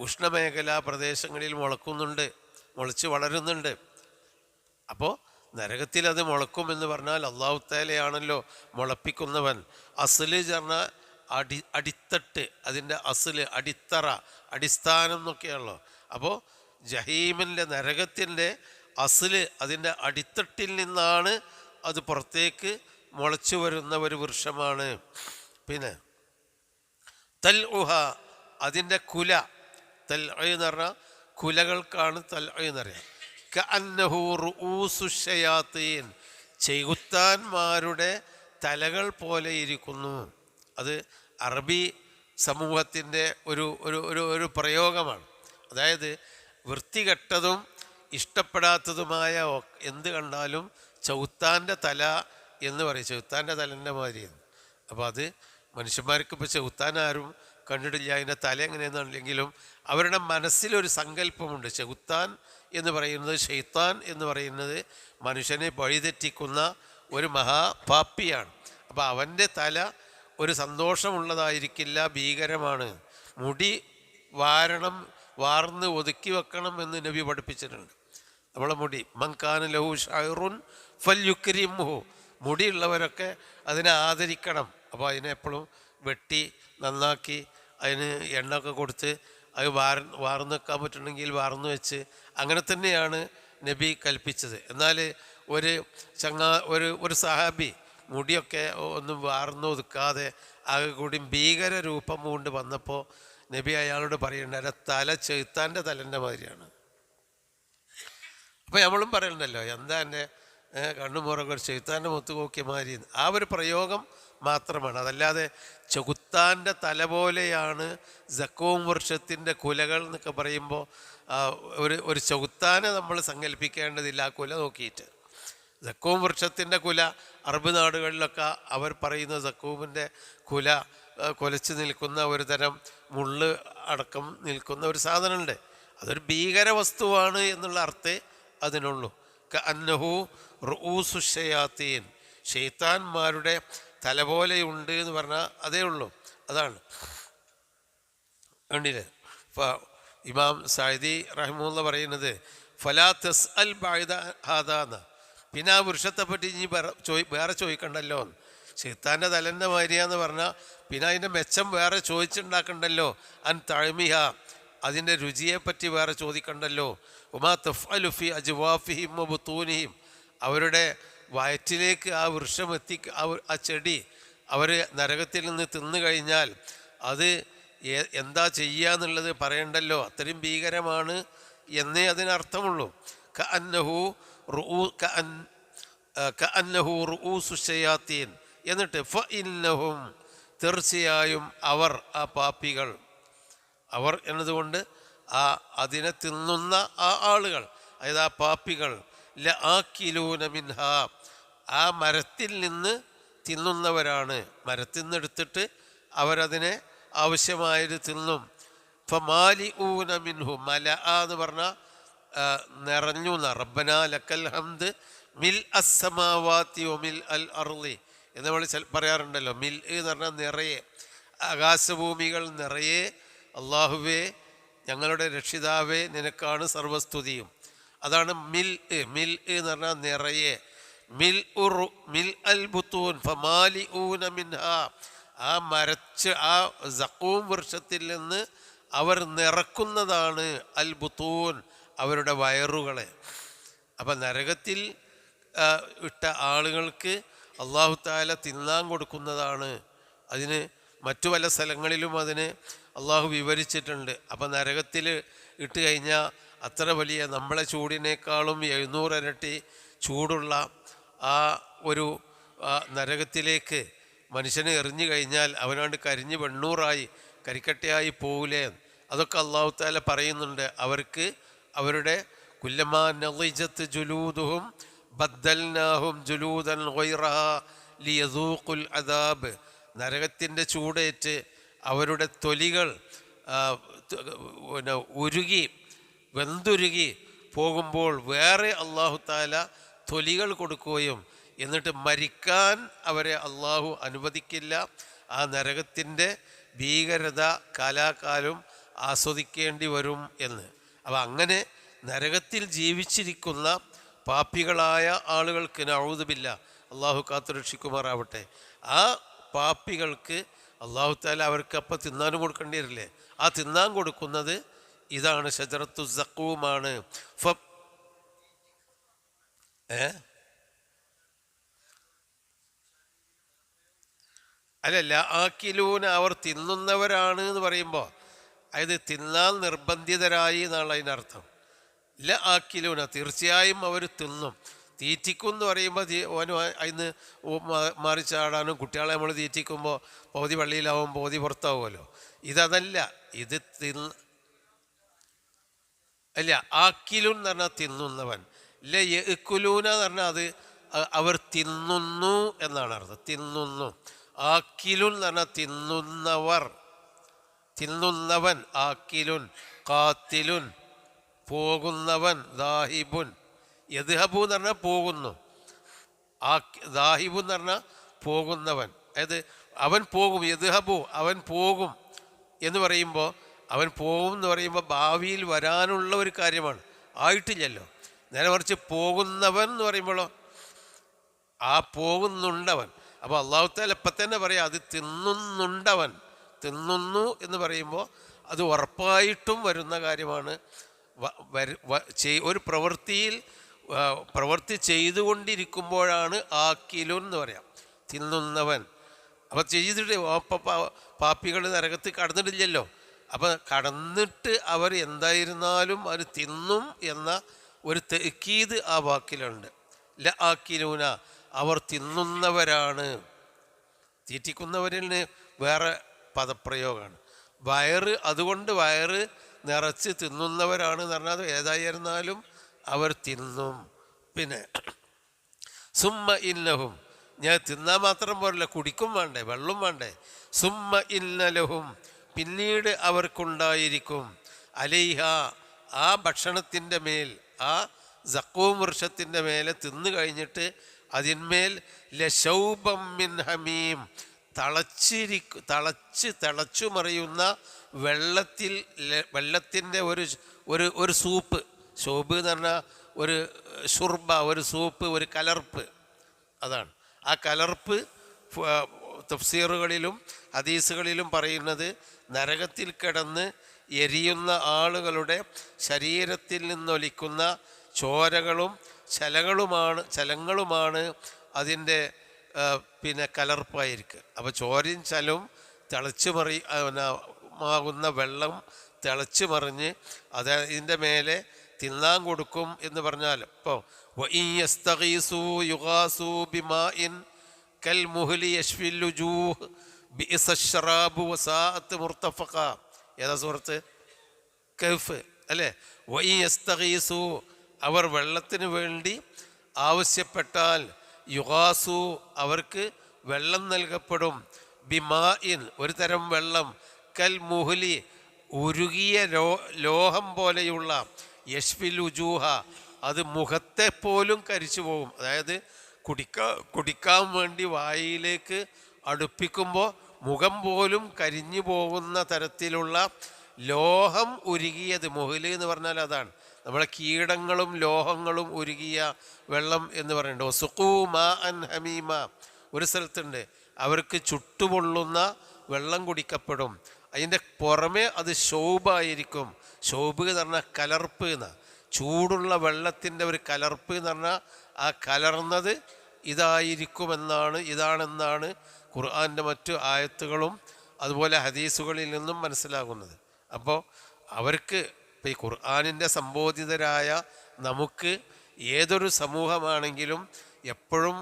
[SPEAKER 1] ഉഷ്ണമേഖലാ പ്രദേശങ്ങളിൽ മുളച്ച് വളരുന്നുണ്ട്. അപ്പോൾ നരകത്തിൽ അത് മുളക്കും എന്ന് പറഞ്ഞാൽ അള്ളാഹു തആലയാണല്ലോ മുളപ്പിക്കുന്നവൻ. അസ്ല് പറഞ്ഞാൽ അടിത്തട്ട്, അതിൻ്റെ അസ്ല്, അടിത്തറ, അടിസ്ഥാനം എന്നൊക്കെയാണല്ലോ. അപ്പോൾ ജഹീമിൻ്റെ, നരകത്തിൻ്റെ അസ്ല്, അതിൻ്റെ അടിത്തട്ടിൽ നിന്നാണ് അത് പുറത്തേക്ക് മുളച്ചു വരുന്ന ഒരു വൃക്ഷമാണ്. പിന്നെ തൽഉഹ, അതിൻ്റെ കുല, തൽ എന്ന് പറഞ്ഞാൽ കുലകൾക്കാണ് തൽ എന്നറിയാം. കഅന്നഹു റൂഉസു ശയാത്തീൻ, ചെകുത്താന്മാരുടെ തലകൾ പോലെ ഇരിക്കുന്നു. അത് അറബി സമൂഹത്തിൻ്റെ ഒരു പ്രയോഗമാണ്. അതായത് വൃത്തികെട്ടതും ഇഷ്ടപ്പെടാത്തതുമായ എന്ത് കണ്ടാലും ചെകുത്താൻ്റെ തല എന്ന് പറയും, ചെകുത്താൻ്റെ തലൻ്റെ മാതിരിയാണ്. അപ്പോൾ അത് മനുഷ്യന്മാർക്ക് ഇപ്പോൾ ചെകുത്താൻ ആരും കണ്ടിട്ടില്ല, അതിൻ്റെ തല എങ്ങനെയെന്നുണ്ടെങ്കിലും അവരുടെ മനസ്സിലൊരു സങ്കല്പമുണ്ട്. ചെകുത്താൻ എന്ന് പറയുന്നത്, ശൈത്താൻ എന്ന് പറയുന്നത് മനുഷ്യനെ വഴിതെറ്റിക്കുന്ന ഒരു മഹാപാപ്പിയാണ്. അപ്പോൾ അവൻ്റെ തല ഒരു സന്തോഷമുള്ളതായിരിക്കില്ല, ഭീകരമാണ്. മുടി വാർന്ന് ഒതുക്കി വെക്കണം എന്ന് നബി പഠിപ്പിച്ചിട്ടുണ്ട്. നമ്മളെ മുടി മൻകാന ലഹു ഷഅറുൻ ഫൽയുക്രിംഹു, മുടിയുള്ളവരൊക്കെ അതിനെ ആദരിക്കണം. അപ്പോൾ അതിനെ എപ്പോഴും വെട്ടി നന്നാക്കി അതിന് എണ്ണയൊക്കെ കൊടുത്ത് അത് വാർന്ന് വെക്കാൻ പറ്റുന്നെങ്കിൽ വാർന്നു വെച്ച്, അങ്ങനെ തന്നെയാണ് നബി കൽപ്പിച്ചത്. എന്നാൽ ഒരു സഹാബി മുടിയൊക്കെ ഒന്നും വാർന്നു ഒതുക്കാതെ ആകെ കൂടി ഭീകര രൂപം കൊണ്ട് വന്നപ്പോൾ നബി അയാളോട് പറയുന്നുണ്ട്, എൻ്റെ തല ചെകുത്താൻ്റെ തലൻ്റെ മാതിരിയാണ്. അപ്പോൾ നമ്മളും പറയണ്ടല്ലോ, എന്താ എൻ്റെ കണ്ണുമുറകൾ ചെകുത്താൻ്റെ മുത്ത് നോക്കിയ മാതിരി. ആ ഒരു പ്രയോഗം മാത്രമാണ്. അതല്ലാതെ ചെകുത്താൻ്റെ തല പോലെയാണ് സക്കൂം വൃക്ഷത്തിൻ്റെ കുലകൾ എന്നൊക്കെ പറയുമ്പോൾ ഒരു ചെകുത്താനെ നമ്മൾ സങ്കല്പിക്കേണ്ടതില്ല ആ കുല നോക്കിയിട്ട്. സക്കൂം വൃക്ഷത്തിൻ്റെ കുല അറബ് നാടുകളിലൊക്കെ അവർ പറയുന്ന സക്കൂമിൻ്റെ കുല കുലച്ച് നിൽക്കുന്ന ഒരു തരം മുള്ള് അടക്കം നിൽക്കുന്ന ഒരു സാധനമുണ്ട്. അതൊരു ഭീകര വസ്തുവാണ് എന്നുള്ള അർത്ഥേ അതിനുള്ളൂ. കഅന്നഹു റൂഉസു ശയാത്തീൻ, ശൈത്താന്മാരുടെ തല പോലെയുണ്ട് എന്ന് പറഞ്ഞാൽ അതേ ഉള്ളൂ. അതാണ് കണ്ടില്ലേ. ഇപ്പോൾ ഇമാം സഅദി റഹിമഹുല്ലാഹ് പറയുന്നത്, ഫലാ തസ് അൽ ബഅദ ഹാദാന്ന്, പിന്നെ ആ വൃക്ഷത്തെപ്പറ്റി ഇനി വേറെ ചോദിക്കണ്ടല്ലോ. ശൈത്താൻ്റെ തലൻ്റെ മാതിരിയാന്ന് പറഞ്ഞാൽ പിന്നെ അതിൻ്റെ മെച്ചം വേറെ ചോദിച്ചുണ്ടാക്കണ്ടല്ലോ. അൻ തഅമിഹ, അതിൻ്റെ രുചിയെപ്പറ്റി വേറെ ചോദിക്കണ്ടല്ലോ. ഉമാ തഫ്അലു ഫി അജ്വാഫിഹിം വബുത്തൂനിഹിം, അവരുടെ വയറ്റിലേക്ക് ആ വൃക്ഷം ആ ചെടി അവർ നരകത്തിൽ നിന്ന് തിന്നു കഴിഞ്ഞാൽ അത് എന്താ ചെയ്യുക എന്നുള്ളത് പറയണ്ടല്ലോ. അത്രയും ഭീകരമാണ് എന്നേ അതിനർത്ഥമുള്ളൂ. കഅന്നഹു റൂസു ശയാത്തീൻ, എന്നിട്ട് ഫഇന്നഹും, തീർച്ചയായും അവർ, ആ പാപ്പികൾ, അവർ എന്നതുകൊണ്ട് അതിനെ തിന്നുന്ന ആ ആളുകൾ, അതായത് ആ പാപ്പികൾ, ലആകിലൂന മിൻഹാ, ആ മരത്തിൽ നിന്ന് തിന്നുന്നവരാണ്. മരത്തിൽ നിന്ന് എടുത്തിട്ട് അവരതിനെ ആവശ്യമായത് തിന്നും. ഫമാലിഊന മിൻഹു, മല എന്ന് പറഞ്ഞാൽ നിറഞ്ഞു. റബ്ബനാ ലക്കൽ ഹംദ് മിൽ അസ്സമാവാതി വമിൽ അൽ അർളി എന്ന് നമ്മൾ പറയാറുണ്ടല്ലോ. മിൽ എന്ന് പറഞ്ഞാൽ നിറയെ, ആകാശഭൂമികൾ നിറയെ അള്ളാഹുവേ ഞങ്ങളുടെ രക്ഷിതാവേ നിനക്കാണ് സർവസ്തുതിയും. അതാണ് മിൽ. മിൽ എന്ന് പറഞ്ഞാൽ നിറയെ. മിൽ അൽ ബുത്തൂൻ ഫമാലിഊന മിൻഹാ, ആ ആ സഖൂം വൃക്ഷത്തിൽ നിന്ന് അവർ നിറക്കുന്നതാണ് അൽ ബുത്തൂൻ, അവരുടെ വയറുകളെ. അപ്പം നരകത്തിൽ ഇട്ട ആളുകൾക്ക് അള്ളാഹു തആല തിന്നാൻ കൊടുക്കുന്നതാണ്. അതിന് മറ്റു പല സ്ഥലങ്ങളിലും അതിന് അള്ളാഹു വിവരിച്ചിട്ടുണ്ട്. അപ്പം നരകത്തിൽ ഇട്ട് കഴിഞ്ഞാൽ അത്ര വലിയ, നമ്മളെ ചൂടിനേക്കാളും 700 ഇരട്ടി ചൂടുള്ള ആ ഒരു നരകത്തിലേക്ക് മനുഷ്യനെ എറിഞ്ഞു കഴിഞ്ഞാൽ അവനാണ്ട് കരിഞ്ഞ് വെണ്ണൂറായി കരിക്കട്ടയായി പോവില്ലേ. അതൊക്കെ അള്ളാഹു തആല പറയുന്നുണ്ട്. അവർക്ക് അവരുടെ കുല്ലമാ നളിജത്ത് ജുലൂദുഹും ബദ്ദൽനാഹും ജുലൂദൻ ഗൈറഹാ ലിയദൂഖുൽ അദാബ്, നരകത്തിൻ്റെ ചൂടേറ്റ് അവരുടെ തൊലികൾ ഉരുകി വെന്തുരുകി പോകുമ്പോൾ വേറെ അള്ളാഹു തആല തൊലികൾ കൊടുക്കുകയും എന്നിട്ട് മരിക്കാൻ അവരെ അള്ളാഹു അനുവദിക്കില്ല. ആ നരകത്തിൻ്റെ ഭീകരത കാലാകാലം ആസ്വദിക്കേണ്ടി വരും എന്ന്. അപ്പം അങ്ങനെ നരകത്തിൽ ജീവിച്ചിരിക്കുന്ന പാപ്പികളായ ആളുകൾക്ക്, നഊദു ബില്ലാ, അള്ളാഹു കാത്തുരക്ഷിക്കുമാറാവട്ടെ, ആ പാപ്പികൾക്ക് അള്ളാഹു തആല അവർക്ക് അപ്പം തിന്നാനും കൊടുക്കേണ്ടി വരില്ലേ. ആ തിന്നാൻ കൊടുക്കുന്നത് ഇതാണ്, ഷജറത്തു സഖൂമാണ്. അല്ലല്ല, ആക്കിലൂന, അവർ തിന്നുന്നവരാണ് എന്ന് പറയുമ്പോൾ അതായത് തിന്നാൻ നിർബന്ധിതരായി എന്നാണ് അതിനർത്ഥം. ആക്കിലൂന, തീർച്ചയായും അവർ തിന്നും. തീറ്റിക്കും എന്ന് പറയുമ്പോൾ ഓന് അതിന് മാറിച്ചാടാനും, കുട്ടികളെ നമ്മൾ തീറ്റിക്കുമ്പോൾ പകുതി പള്ളിയിലാവും പകുതി പുറത്താവുമല്ലോ. ഇതല്ല, ഇത് അല്ല, ആക്കിലുൻ എന്ന് പറഞ്ഞാൽ തിന്നുന്നവൻ. യഅ്കുലൂന എന്ന് പറഞ്ഞാൽ അത് അവർ തിന്നുന്നു എന്നാണ് അർത്ഥം. തിന്നുന്നു. ആക്കിലുൻ എന്ന് പറഞ്ഞാൽ തിന്നുന്നവർ, തിന്നുന്നവൻ. ആക്കിലുൻ, ഖാത്തിലുൻ പോകുന്നവൻ, ദാഹിബുൻ. യദ്ഹബു എന്ന് പറഞ്ഞാൽ പോകുന്നു, ദാഹിബു എന്ന് പറഞ്ഞാൽ പോകുന്നവൻ. അതായത് അവൻ പോകും. യദ്ഹബു, അവൻ പോകും എന്ന് പറയുമ്പോൾ, അവൻ പോകും എന്ന് പറയുമ്പോൾ ഭാവിയിൽ വരാനുള്ള ഒരു കാര്യമാണ്, ആയിട്ടില്ലല്ലോ. നേരെ മറിച്ച് പോകുന്നവൻ എന്ന് പറയുമ്പോഴോ ആ പോകുന്നുണ്ടവൻ. അപ്പോൾ അള്ളാഹു തആല ഇപ്പം തന്നെ പറയാം, അത് തിന്നുന്നുണ്ടവൻ. തിന്നുന്നു എന്ന് പറയുമ്പോൾ അത് ഉറപ്പായിട്ടും വരുന്ന കാര്യമാണ്. ഒരു പ്രവൃത്തി ചെയ്തുകൊണ്ടിരിക്കുമ്പോഴാണ് ആക്കിലുൻ എന്ന് പറയാം, തിന്നുന്നവൻ. അപ്പം ചെയ്തിട്ട് പാപ്പികൾ നരകത്ത് കടന്നിട്ടില്ലല്ലോ. അപ്പം കടന്നിട്ട് അവർ എന്തായിരുന്നാലും അവർ തിന്നും എന്ന ഒരു തഅ്കീദ് ആ വാക്കിലുണ്ട്. ലആകിലൂന, അവർ തിന്നുന്നവരാണ്. തീറ്റിക്കുന്നവരിൽ വേറെ പദപ്രയോഗമാണ്. വയറ്, അതുകൊണ്ട് വയറ് നിറച്ച് തിന്നുന്നവരാണ് എന്ന് പറഞ്ഞാൽ ഏതായിരുന്നാലും അവർ തിന്നും. പിന്നെ സുമ്മ ഇന്നഹും, ഞാൻ തിന്നാൻ മാത്രം പോരല്ല, കുടിക്കും വേണ്ടേ, വെള്ളം വേണ്ടേ. സുമ്മ ഇന്നലഹും, പിന്നീട് അവർക്കുണ്ടായിരിക്കും, അലൈഹ, ആ ഭക്ഷണത്തിൻ്റെ മേൽ, ആ സഖൂം വൃക്ഷത്തിൻ്റെ മേലെ തിന്നു കഴിഞ്ഞിട്ട് അതിന്മേൽ ലശൗബം മിൻ ഹമീം, തിളച്ചു മറിയുന്ന വെള്ളത്തിൻ്റെ ഒരു സൂപ്പ്, ഷോബ് എന്ന് പറഞ്ഞാൽ ഒരു ഷുർബ, ഒരു സൂപ്പ്, ഒരു കലർപ്പ്. അതാണ് ആ കലർപ്പ്. തഫ്സീറുകളിലും ഹദീസുകളിലും പറയുന്നത് നരകത്തിൽ കിടന്ന് എരിയുന്ന ആളുകളുടെ ശരീരത്തിൽ നിന്നൊലിക്കുന്ന ചോരകളും ചലങ്ങളുമാണ് അതിൻ്റെ പിന്നെ കലർപ്പായിരിക്കുക. അപ്പോൾ ചോരയും ചലവും മാകുന്ന വെള്ളം തിളച്ച് മറിഞ്ഞ് ഇതിൻ്റെ മേലെ തിന്നാൻ കൊടുക്കും എന്ന് പറഞ്ഞാൽ, ഇപ്പോൾ ഏതാ സൂറത്ത്? കഹ്ഫ് അല്ലേ? അവർ വെള്ളത്തിന് വേണ്ടി ആവശ്യപ്പെട്ടാൽ യുഗാസു അവർക്ക് വെള്ളം നൽകപ്പെടും. ബിമാഇൻ ഒരു തരം വെള്ളം, കൽ മുഹ്ലി ഉരുകിയ ലോഹം പോലെയുള്ള, യശ്ഫിൽ ഉജൂഹ അത് മുഖത്തെ പോലും കരിച്ചു പോകും. അതായത് കുടിക്കാൻ വേണ്ടി വായിലേക്ക് അടുപ്പിക്കുമ്പോൾ മുഖം പോലും കരിഞ്ഞു പോകുന്ന തരത്തിലുള്ള ലോഹം ഉരുകിയത്. മുഹ്ല് എന്ന് പറഞ്ഞാൽ അതാണ് നമ്മളെ കീടങ്ങളും ലോഹങ്ങളും ഉരുകിയ വെള്ളം എന്ന് പറയുന്നുണ്ട്. സുഖൂ മാ അൻ ഹമീമ ഒരു സ്ഥലത്തുണ്ട്, അവർക്ക് ചുട്ടുപൊള്ളുന്ന വെള്ളം കുടിക്കപ്പെടും. അതിൻ്റെ പുറമെ അത് ഷൗബായിരിക്കും. ഷൗബ് എന്ന് പറഞ്ഞാൽ കലർപ്പ് എന്ന, ചൂടുള്ള വെള്ളത്തിൻ്റെ ഒരു കലർപ്പ് എന്ന് പറഞ്ഞാൽ ആ കലർന്നത് ഇതാണെന്നാണ് ഖുർആൻ്റെ മറ്റു ആയത്തുകളും അതുപോലെ ഹദീസുകളിൽ നിന്നും മനസ്സിലാകുന്നത്. അപ്പോൾ അവർക്ക് ഇപ്പം ഈ ഖുർആനിൻ്റെ സംബോധിതരായ നമുക്ക് ഏതൊരു സമൂഹമാണെങ്കിലും എപ്പോഴും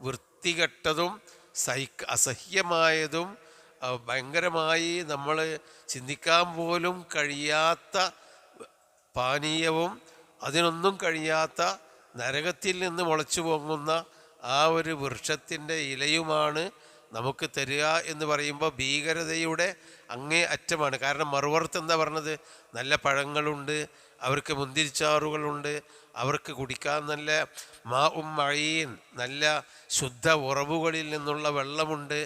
[SPEAKER 1] വൃത്തികെട്ടതും അസഹ്യമായതും ഭയങ്കരമായി നമ്മൾ ചിന്തിക്കാൻ പോലും കഴിയാത്ത പാനീയവും അതിനൊന്നും കഴിയാത്ത നരകത്തിൽ നിന്ന് മുളച്ചു പൊങ്ങുന്ന ആ ഒരു വൃക്ഷത്തിൻ്റെ ഇലയുമാണ് നമുക്ക് തരിക എന്ന് പറയുമ്പോൾ ഭീകരതയുടെ അങ്ങേ അറ്റമാണ്. കാരണം മറുവറുത്ത് എന്താ പറഞ്ഞത്? നല്ല പഴങ്ങളുണ്ട്, അവർക്ക് മുന്തിരിച്ചാറുകളുണ്ട്, അവർക്ക് കുടിക്കാൻ നല്ല മഴീൻ നല്ല ശുദ്ധ ഉറവുകളിൽ നിന്നുള്ള വെള്ളമുണ്ട്.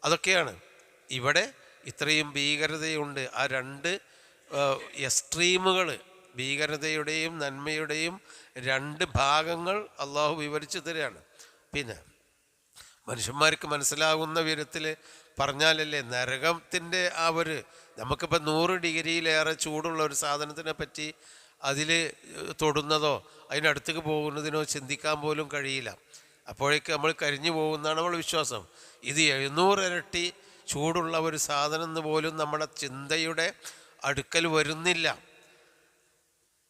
[SPEAKER 1] അതൊക്കെയാണ്. ഇവിടെ ഇത്രയും ഭീകരതയുണ്ട്. ആ രണ്ട് എക്സ്ട്രീമുകൾ, ഭീകരതയുടെയും നന്മയുടെയും രണ്ട് ഭാഗങ്ങൾ അള്ളാഹു വിവരിച്ചു തരികയാണ്. പിന്നെ മനുഷ്യന്മാർക്ക് മനസ്സിലാകുന്ന വിധത്തിൽ പറഞ്ഞാലല്ലേ നരകത്തിൻ്റെ ആ ഒരു, നമുക്കിപ്പോൾ 100 ഡിഗ്രിയിലേറെ ചൂടുള്ള ഒരു സാധനത്തിനെ പറ്റി അതിൽ തൊടുന്നതോ അതിനടുത്തേക്ക് പോകുന്നതിനോ ചിന്തിക്കാൻ പോലും കഴിയില്ല. അപ്പോഴേക്ക് നമ്മൾ കരിഞ്ഞു പോകുന്നതാണ് നമ്മൾ വിശ്വാസം. ഇത് 700 ഇരട്ടി ചൂടുള്ള ഒരു സാധനം എന്ന് പോലും നമ്മുടെ ചിന്തയുടെ അടുക്കൽ വരുന്നില്ല.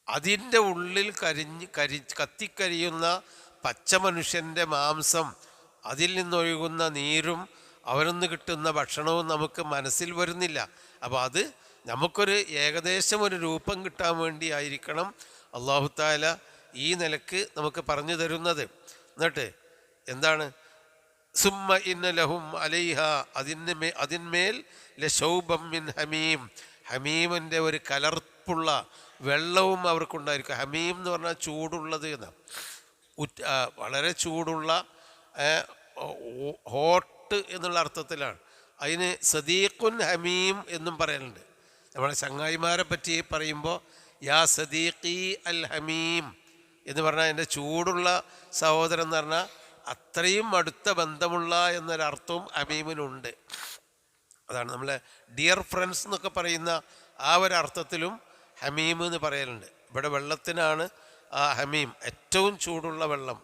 [SPEAKER 1] അതിൻ്റെ ഉള്ളിൽ കത്തിക്കരിയുന്ന പച്ച മനുഷ്യൻ്റെ മാംസം, അതിൽ നിന്നൊഴുകുന്ന നീരും അവരിൽ കിട്ടുന്ന ഭക്ഷണവും നമുക്ക് മനസ്സിൽ വരുന്നില്ല. അപ്പോൾ അത് നമുക്കൊരു ഏകദേശം ഒരു രൂപം കിട്ടാൻ വേണ്ടി ആയിരിക്കണം അല്ലാഹു തആല ഈ നിലക്ക് നമുക്ക് പറഞ്ഞു തരുന്നത്. എന്നിട്ട് എന്താണ്? സുമ്മ ഇന്ന ലഹും അലൈഹ അതിന്മേൽ ലശൗബം മിൻ ഹമീം, ഹമീമിൻ്റെ ഒരു കലർപ്പുള്ള വെള്ളവും അവർക്കുണ്ടായിരിക്കും. ഹമീം എന്ന് പറഞ്ഞാൽ ചൂടുള്ളത് എന്നാണ്, വളരെ ചൂടുള്ള, ഹോട്ട് എന്നുള്ള അർത്ഥത്തിലാണ്. അതിന് സദീഖുൻ ഹമീം എന്നും പറയലുണ്ട്. നമ്മളെ ചങ്ങായിമാരെ പറ്റി പറയുമ്പോൾ യാ സദീഖി അൽ ഹമീം എന്ന് പറഞ്ഞാൽ എൻ്റെ ചൂടുള്ള സഹോദരൻ എന്ന് പറഞ്ഞാൽ അത്രയും അടുത്ത ബന്ധമുള്ള എന്നൊരർത്ഥവും ഹമീമിനുണ്ട്. അതാണ് നമ്മളെ ഡിയർ ഫ്രണ്ട്സ് എന്നൊക്കെ പറയുന്ന ആ ഒരർത്ഥത്തിലും ഹമീം എന്ന് പറയലുണ്ട്. ഇവിടെ വെള്ളത്തിനാണ് ആ ഹമീം, ഏറ്റവും ചൂടുള്ള വെള്ളം.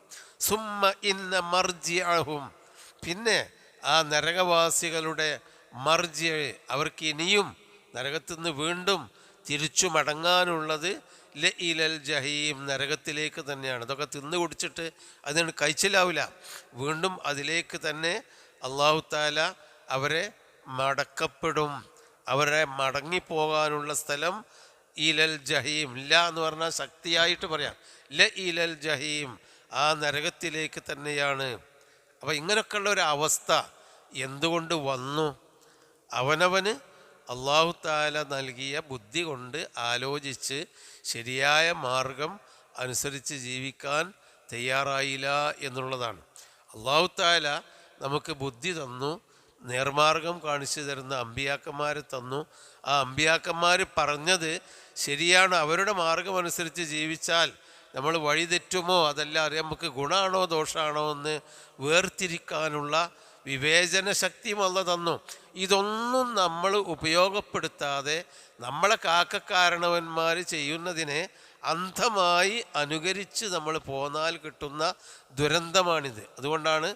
[SPEAKER 1] സുമ്മ ഇന്ന മർജിഅഹും, പിന്നെ ആ നരകവാസികളുടെ മർജിഅ, അവർക്ക് ഇനിയും നരകത്തിൽ നിന്ന് വീണ്ടും തിരിച്ചു മടങ്ങാനുള്ളത് ലഇലൽ ജഹീം, നരകത്തിലേക്ക് തന്നെയാണ്. ഇതൊക്കെ തിന്നു കുടിച്ചിട്ട് അതിന് കഴിച്ചിലാവില്ല, വീണ്ടും അതിലേക്ക് തന്നെ അല്ലാഹു തആല അവരെ മടക്കപ്പെടും. അവരെ മടങ്ങിപ്പോകാനുള്ള സ്ഥലം ഇലൽ ജഹീം. ല എന്ന് പറഞ്ഞാൽ ശക്തിയായിട്ട് പറയാം, ലഇലൽ ജഹീം, ആ നരകത്തിലേക്ക് തന്നെയാണ്. അപ്പം ഇങ്ങനെയൊക്കെയുള്ള ഒരു അവസ്ഥ എന്തുകൊണ്ട് വന്നു? അവനവന് അല്ലാഹു തആല നൽകിയ ബുദ്ധി കൊണ്ട് ആലോചിച്ച് ശരിയായ മാർഗം അനുസരിച്ച് ജീവിക്കാൻ തയ്യാറായില്ല എന്നുള്ളതാണ്. അല്ലാഹു തആല നമുക്ക് ബുദ്ധി തന്നു, നേർമാർഗം കാണിച്ചു തരുന്ന അമ്പിയാക്കന്മാരെ തന്നു. ആ അമ്പിയാക്കന്മാർ പറഞ്ഞത് ശരിയാണ്, അവരുടെ മാർഗമനുസരിച്ച് ജീവിച്ചാൽ നമ്മൾ വഴിതെറ്റുമോ അതല്ല അറിയാം, നമുക്ക് ഗുണമാണോ ദോഷമാണോ എന്ന് വേർതിരിക്കാനുള്ള വിവേചന ശക്തിയും അല്ല തന്നു. ഇതൊന്നും നമ്മൾ ഉപയോഗപ്പെടുത്താതെ നമ്മളെ കാരണവന്മാർ ചെയ്യുന്നതിനെ അന്ധമായി അനുകരിച്ച് നമ്മൾ പോന്നാൽ കിട്ടുന്ന ദുരന്തമാണിത്. അതുകൊണ്ടാണ്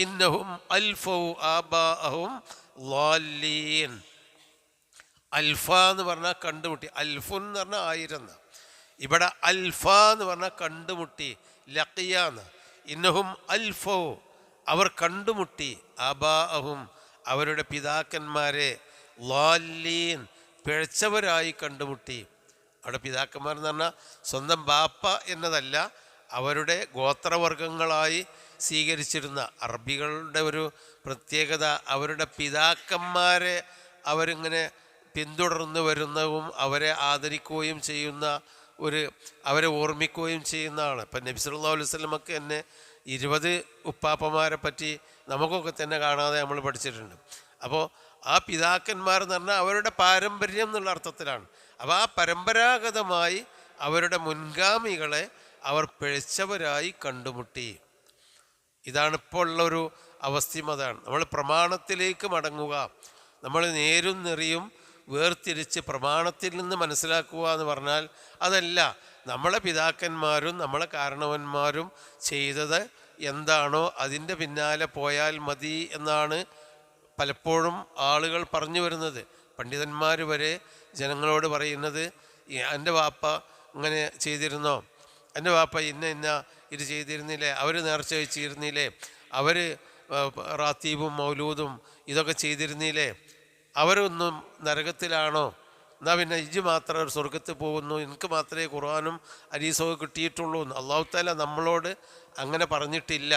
[SPEAKER 1] ഇന്നഹും അൽഫൗ ആബാഅഹും ളാല്ലീൻ. അൽഫ എന്ന് പറഞ്ഞാൽ കണ്ടുമുട്ടി, അൽഫുൻ എന്ന് പറഞ്ഞാൽ 1000 ഇവിടെ അൽഫ എന്ന് പറഞ്ഞാൽ കണ്ടുമുട്ടി, ലഖിയാന്ന്. ഇന്നഹും അൽഫൗ അവർ കണ്ടുമുട്ടി, ആബാഅഹും അവരുടെ പിതാക്കന്മാരെ, ളാല്ലീൻ പിഴച്ചവരായി കണ്ടുമുട്ടി. അവിടെ പിതാക്കന്മാർ എന്ന് പറഞ്ഞാൽ സ്വന്തം ബാപ്പ എന്നതല്ല, അവരുടെ ഗോത്രവർഗങ്ങളായി സ്വീകരിച്ചിരുന്ന അറബികളുടെ ഒരു പ്രത്യേകത, അവരുടെ പിതാക്കന്മാരെ അവരിങ്ങനെ പിന്തുടർന്ന് വരുന്നതും അവരെ ആദരിക്കുകയും ചെയ്യുന്ന അവരെ ഓർമ്മിക്കുകയും ചെയ്യുന്നതാണ്. ഇപ്പം നബി സല്ലല്ലാഹു അലൈഹി വസല്ലമക്ക് തന്നെ 20 ഉപ്പാപ്പമാരെ പറ്റി നമുക്കൊക്കെ തന്നെ കാണാതെ നമ്മൾ പഠിച്ചിട്ടുണ്ട്. അപ്പോൾ ആ പിതാക്കന്മാരെന്ന് പറഞ്ഞാൽ അവരുടെ പാരമ്പര്യം എന്നുള്ള അർത്ഥത്തിലാണ്. അപ്പോൾ ആ പരമ്പരാഗതമായി അവരുടെ മുൻഗാമികളെ അവർ പിഴച്ചവരായി കണ്ടുമുട്ടി. ഇതാണ് ഇപ്പോൾ ഉള്ളൊരു അവസ്ഥയും. അതാണ് നമ്മൾ പ്രമാണത്തിലേക്ക് മടങ്ങുക, നമ്മൾ നേരും നെറിയും വേർതിരിച്ച് പ്രമാണത്തിൽ നിന്ന് മനസ്സിലാക്കുക എന്ന് പറഞ്ഞാൽ അതല്ല, നമ്മളെ പിതാക്കന്മാരും നമ്മളെ കാരണവന്മാരും ചെയ്തത് എന്താണോ അതിൻ്റെ പിന്നാലെ പോയാൽ മതി എന്നാണ് പലപ്പോഴും ആളുകൾ പറഞ്ഞു വരുന്നത്. പണ്ഡിതന്മാർ വരെ ജനങ്ങളോട് പറയുന്നത്, എൻ്റെ വാപ്പ ഇങ്ങനെ ചെയ്തിരുന്നോ, എൻ്റെ വാപ്പ ഇന്ന ഇത് ചെയ്തിരുന്നില്ലേ, അവർ നേർച്ച വെച്ചിരുന്നില്ലേ, അവർ റാത്തീബും മൗലൂദും ഇതൊക്കെ ചെയ്തിരുന്നില്ലേ, അവരൊന്നും നരകത്തിലാണോ, എന്നാൽ പിന്നെ ഇജ്ജ് മാത്രം സ്വർഗത്തിൽ പോകുന്നു, എനിക്ക് മാത്രമേ ഖുർആനും ഹദീസൊക്കെ കിട്ടിയിട്ടുള്ളൂ എന്ന് അല്ലാഹു തആല നമ്മളോട് അങ്ങനെ പറഞ്ഞിട്ടില്ല.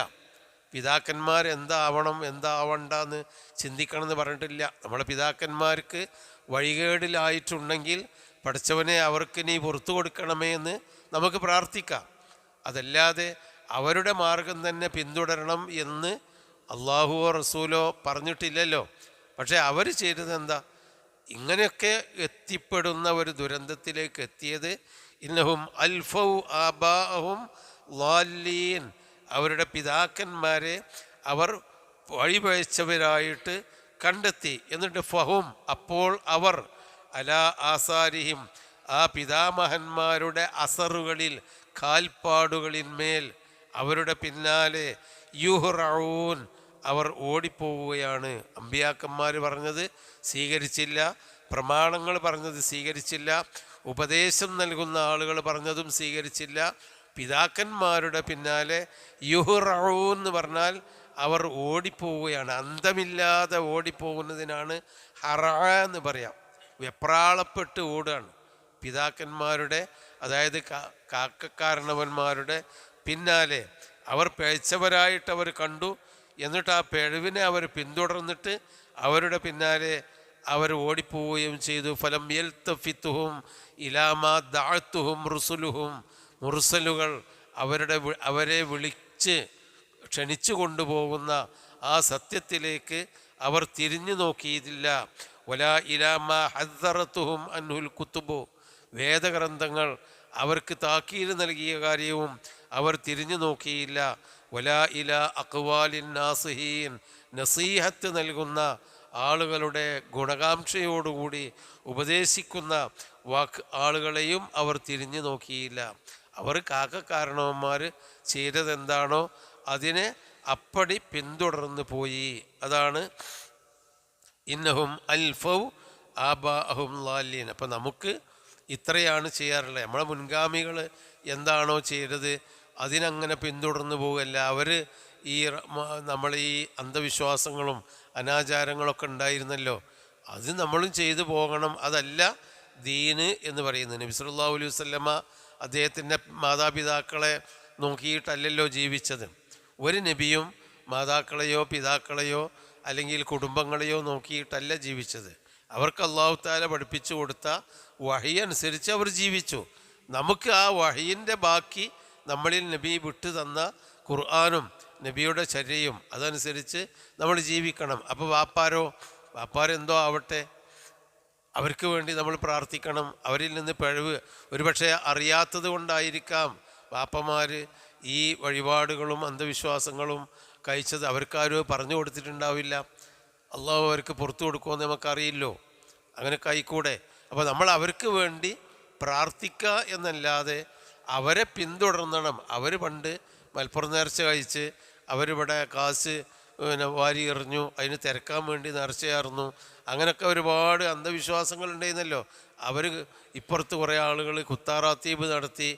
[SPEAKER 1] പിതാക്കന്മാർ എന്താവണം എന്താവണ്ടെന്ന് ചിന്തിക്കണം എന്ന് പറഞ്ഞിട്ടില്ല. നമ്മളെ പിതാക്കന്മാർക്ക് വഴികേടിലായിട്ടുണ്ടെങ്കിൽ പഠിച്ചവനെ അവർക്ക് നീ പുറത്തു കൊടുക്കണമേ എന്ന് നമുക്ക് പ്രാർത്ഥിക്കാം. അതല്ലാതെ അവരുടെ മാർഗം തന്നെ പിന്തുടരണം എന്ന് അള്ളാഹുവോ റസൂലോ പറഞ്ഞിട്ടില്ലല്ലോ. പക്ഷേ അവർ ചെയ്തത് എന്താ? ഇങ്ങനെയൊക്കെ എത്തിപ്പെടുന്ന ഒരു ദുരന്തത്തിലേക്ക് എത്തിയത്. ഇന്നഹും അൽഫൗ ആബാഅഹും ളാല്ലീൻ അവരുടെ പിതാക്കന്മാരെ അവർ വഴിപഴച്ചവരായിട്ട് കണ്ടെത്തി. എന്നിട്ട് ഫഹും അപ്പോൾ അവർ അലാ ആസാരിഹിം ആ പിതാമഹന്മാരുടെ അസറുകളിൽ കാൽപ്പാടുകളിന്മേൽ അവരുടെ പിന്നാലെ യുഹ്റഊൻ അവർ ഓടിപ്പോവുകയാണ്. അമ്പിയാക്കന്മാർ പറഞ്ഞത് സ്വീകരിച്ചില്ല, പ്രമാണങ്ങൾ പറഞ്ഞത് സ്വീകരിച്ചില്ല, ഉപദേശം നൽകുന്ന ആളുകൾ പറഞ്ഞതും സ്വീകരിച്ചില്ല. പിതാക്കന്മാരുടെ പിന്നാലെ യുഹ്റഊൻ എന്ന് പറഞ്ഞാൽ അവർ ഓടിപ്പോവുകയാണ്. അന്തമില്ലാതെ ഓടിപ്പോകുന്നതിനാണ് ഹറ എന്ന് പറയാം. വെപ്രാളപ്പെട്ട് ഓടുകയാണ് പിതാക്കന്മാരുടെ, അതായത് കാരണവന്മാരുടെ പിന്നാലെ. അവർ പിഴച്ചവരായിട്ട് അവർ കണ്ടു, എന്നിട്ട് ആ പിഴവിനെ അവർ പിന്തുടർന്നിട്ട് അവരുടെ പിന്നാലെ അവർ ഓടിപ്പോവുകയും ചെയ്തു. ഫലം യൽതഫിത്തുഹും ഇലാമാ ദഅതുഹും റുസുലുഹും മുർസലുകൾ അവരെ വിളിച്ച് ക്ഷണിച്ചു കൊണ്ടുപോകുന്ന ആ സത്യത്തിലേക്ക് അവർ തിരിഞ്ഞു നോക്കിയിട്ടില്ല. വലാ ഇലാമാ ഹദ്ദറതുഹും അൻഹുൽ കുത്തുബു വേദഗ്രന്ഥങ്ങൾ അവർക്ക് താക്കീത് നൽകിയ കാര്യവും അവർ തിരിഞ്ഞു നോക്കിയില്ല. വലാ ഇലാ അഖ്വാലിൻ നാസിഹീൻ നസീഹത്ത് നൽകുന്ന ആളുകളുടെ ഗുണകാംക്ഷയോടുകൂടി ഉപദേശിക്കുന്ന ആളുകളെയും അവർ തിരിഞ്ഞു നോക്കിയില്ല. അവർ കാരണവന്മാർ ചെയ്തതെന്താണോ അതിനെ അപ്പടി പിന്തുടർന്ന് പോയി. അതാണ് ഇന്നഹും അൽഫൗ ആബാഅഹും ളാല്ലീൻ. അപ്പം നമുക്ക് ഇത്രയാണ് ചെയ്യാറുള്ളത്. നമ്മളെ മുൻഗാമികൾ എന്താണോ ചെയ്തത് അതിനങ്ങനെ പിന്തുടർന്ന് പോവുകയല്ല. അവർ നമ്മൾ ഈ അന്ധവിശ്വാസങ്ങളും അനാചാരങ്ങളൊക്കെ ഉണ്ടായിരുന്നല്ലോ, അത് നമ്മളും ചെയ്തു പോകണം. അതല്ല ദീന് എന്ന് പറയുന്നത്. നബി സല്ലല്ലാഹു അലൈഹി വസല്ലമ അദ്ദേഹത്തിൻ്റെ മാതാപിതാക്കളെ നോക്കിയിട്ടല്ലല്ലോ ജീവിച്ചത്. ഒരു നബിയും മാതാക്കളെയോ പിതാക്കളെയോ അല്ലെങ്കിൽ കുടുംബങ്ങളെയോ നോക്കിയിട്ടല്ല ജീവിച്ചത്. അവർക്ക് അല്ലാഹു തആല പഠിപ്പിച്ചു കൊടുത്ത വഹി അനുസരിച്ച് അവർ ജീവിച്ചു. നമുക്ക് ആ വഹിയിൻ്റെ ബാക്കി നമ്മളിൽ നബി വിട്ടു തന്ന ഖുർആനും നബിയുടെ ചര്യയും അതനുസരിച്ച് നമ്മൾ ജീവിക്കണം. അപ്പോൾ വാപ്പാരെന്തോ ആവട്ടെ, അവർക്ക് വേണ്ടി നമ്മൾ പ്രാർത്ഥിക്കണം. അവരിൽ നിന്ന് പിഴവ് ഒരുപക്ഷെ അറിയാത്തത് കൊണ്ടായിരിക്കാം വാപ്പമാർ ഈ വഴിപാടുകളും അന്ധവിശ്വാസങ്ങളും കഴിച്ചത്. അവർക്കാരും പറഞ്ഞു കൊടുത്തിട്ടുണ്ടാവില്ല. അള്ളാഹു അവർക്ക് പുറത്തു കൊടുക്കുമെന്ന് നമുക്കറിയില്ലോ. അങ്ങനെയൊക്കെ ആയിക്കൂടെ. അപ്പോൾ നമ്മൾ അവർക്ക് വേണ്ടി പ്രാർത്ഥിക്കുക എന്നല്ലാതെ അവരെ പിന്തുടരണം. അവർ പണ്ട് മലപ്പുറം നേർച്ച കഴിച്ച് അവരിവിടെ കാശ് വാരി എറിഞ്ഞു, അതിന് തിരക്കാൻ വേണ്ടി നേർച്ചയായിരുന്നു. അങ്ങനെയൊക്കെ ഒരുപാട് അന്ധവിശ്വാസങ്ങൾ ഉണ്ടായിരുന്നല്ലോ. അവർ ഇപ്പുറത്ത് കുറേ ആളുകൾ കുത്താറാത്തീബ് നടത്തി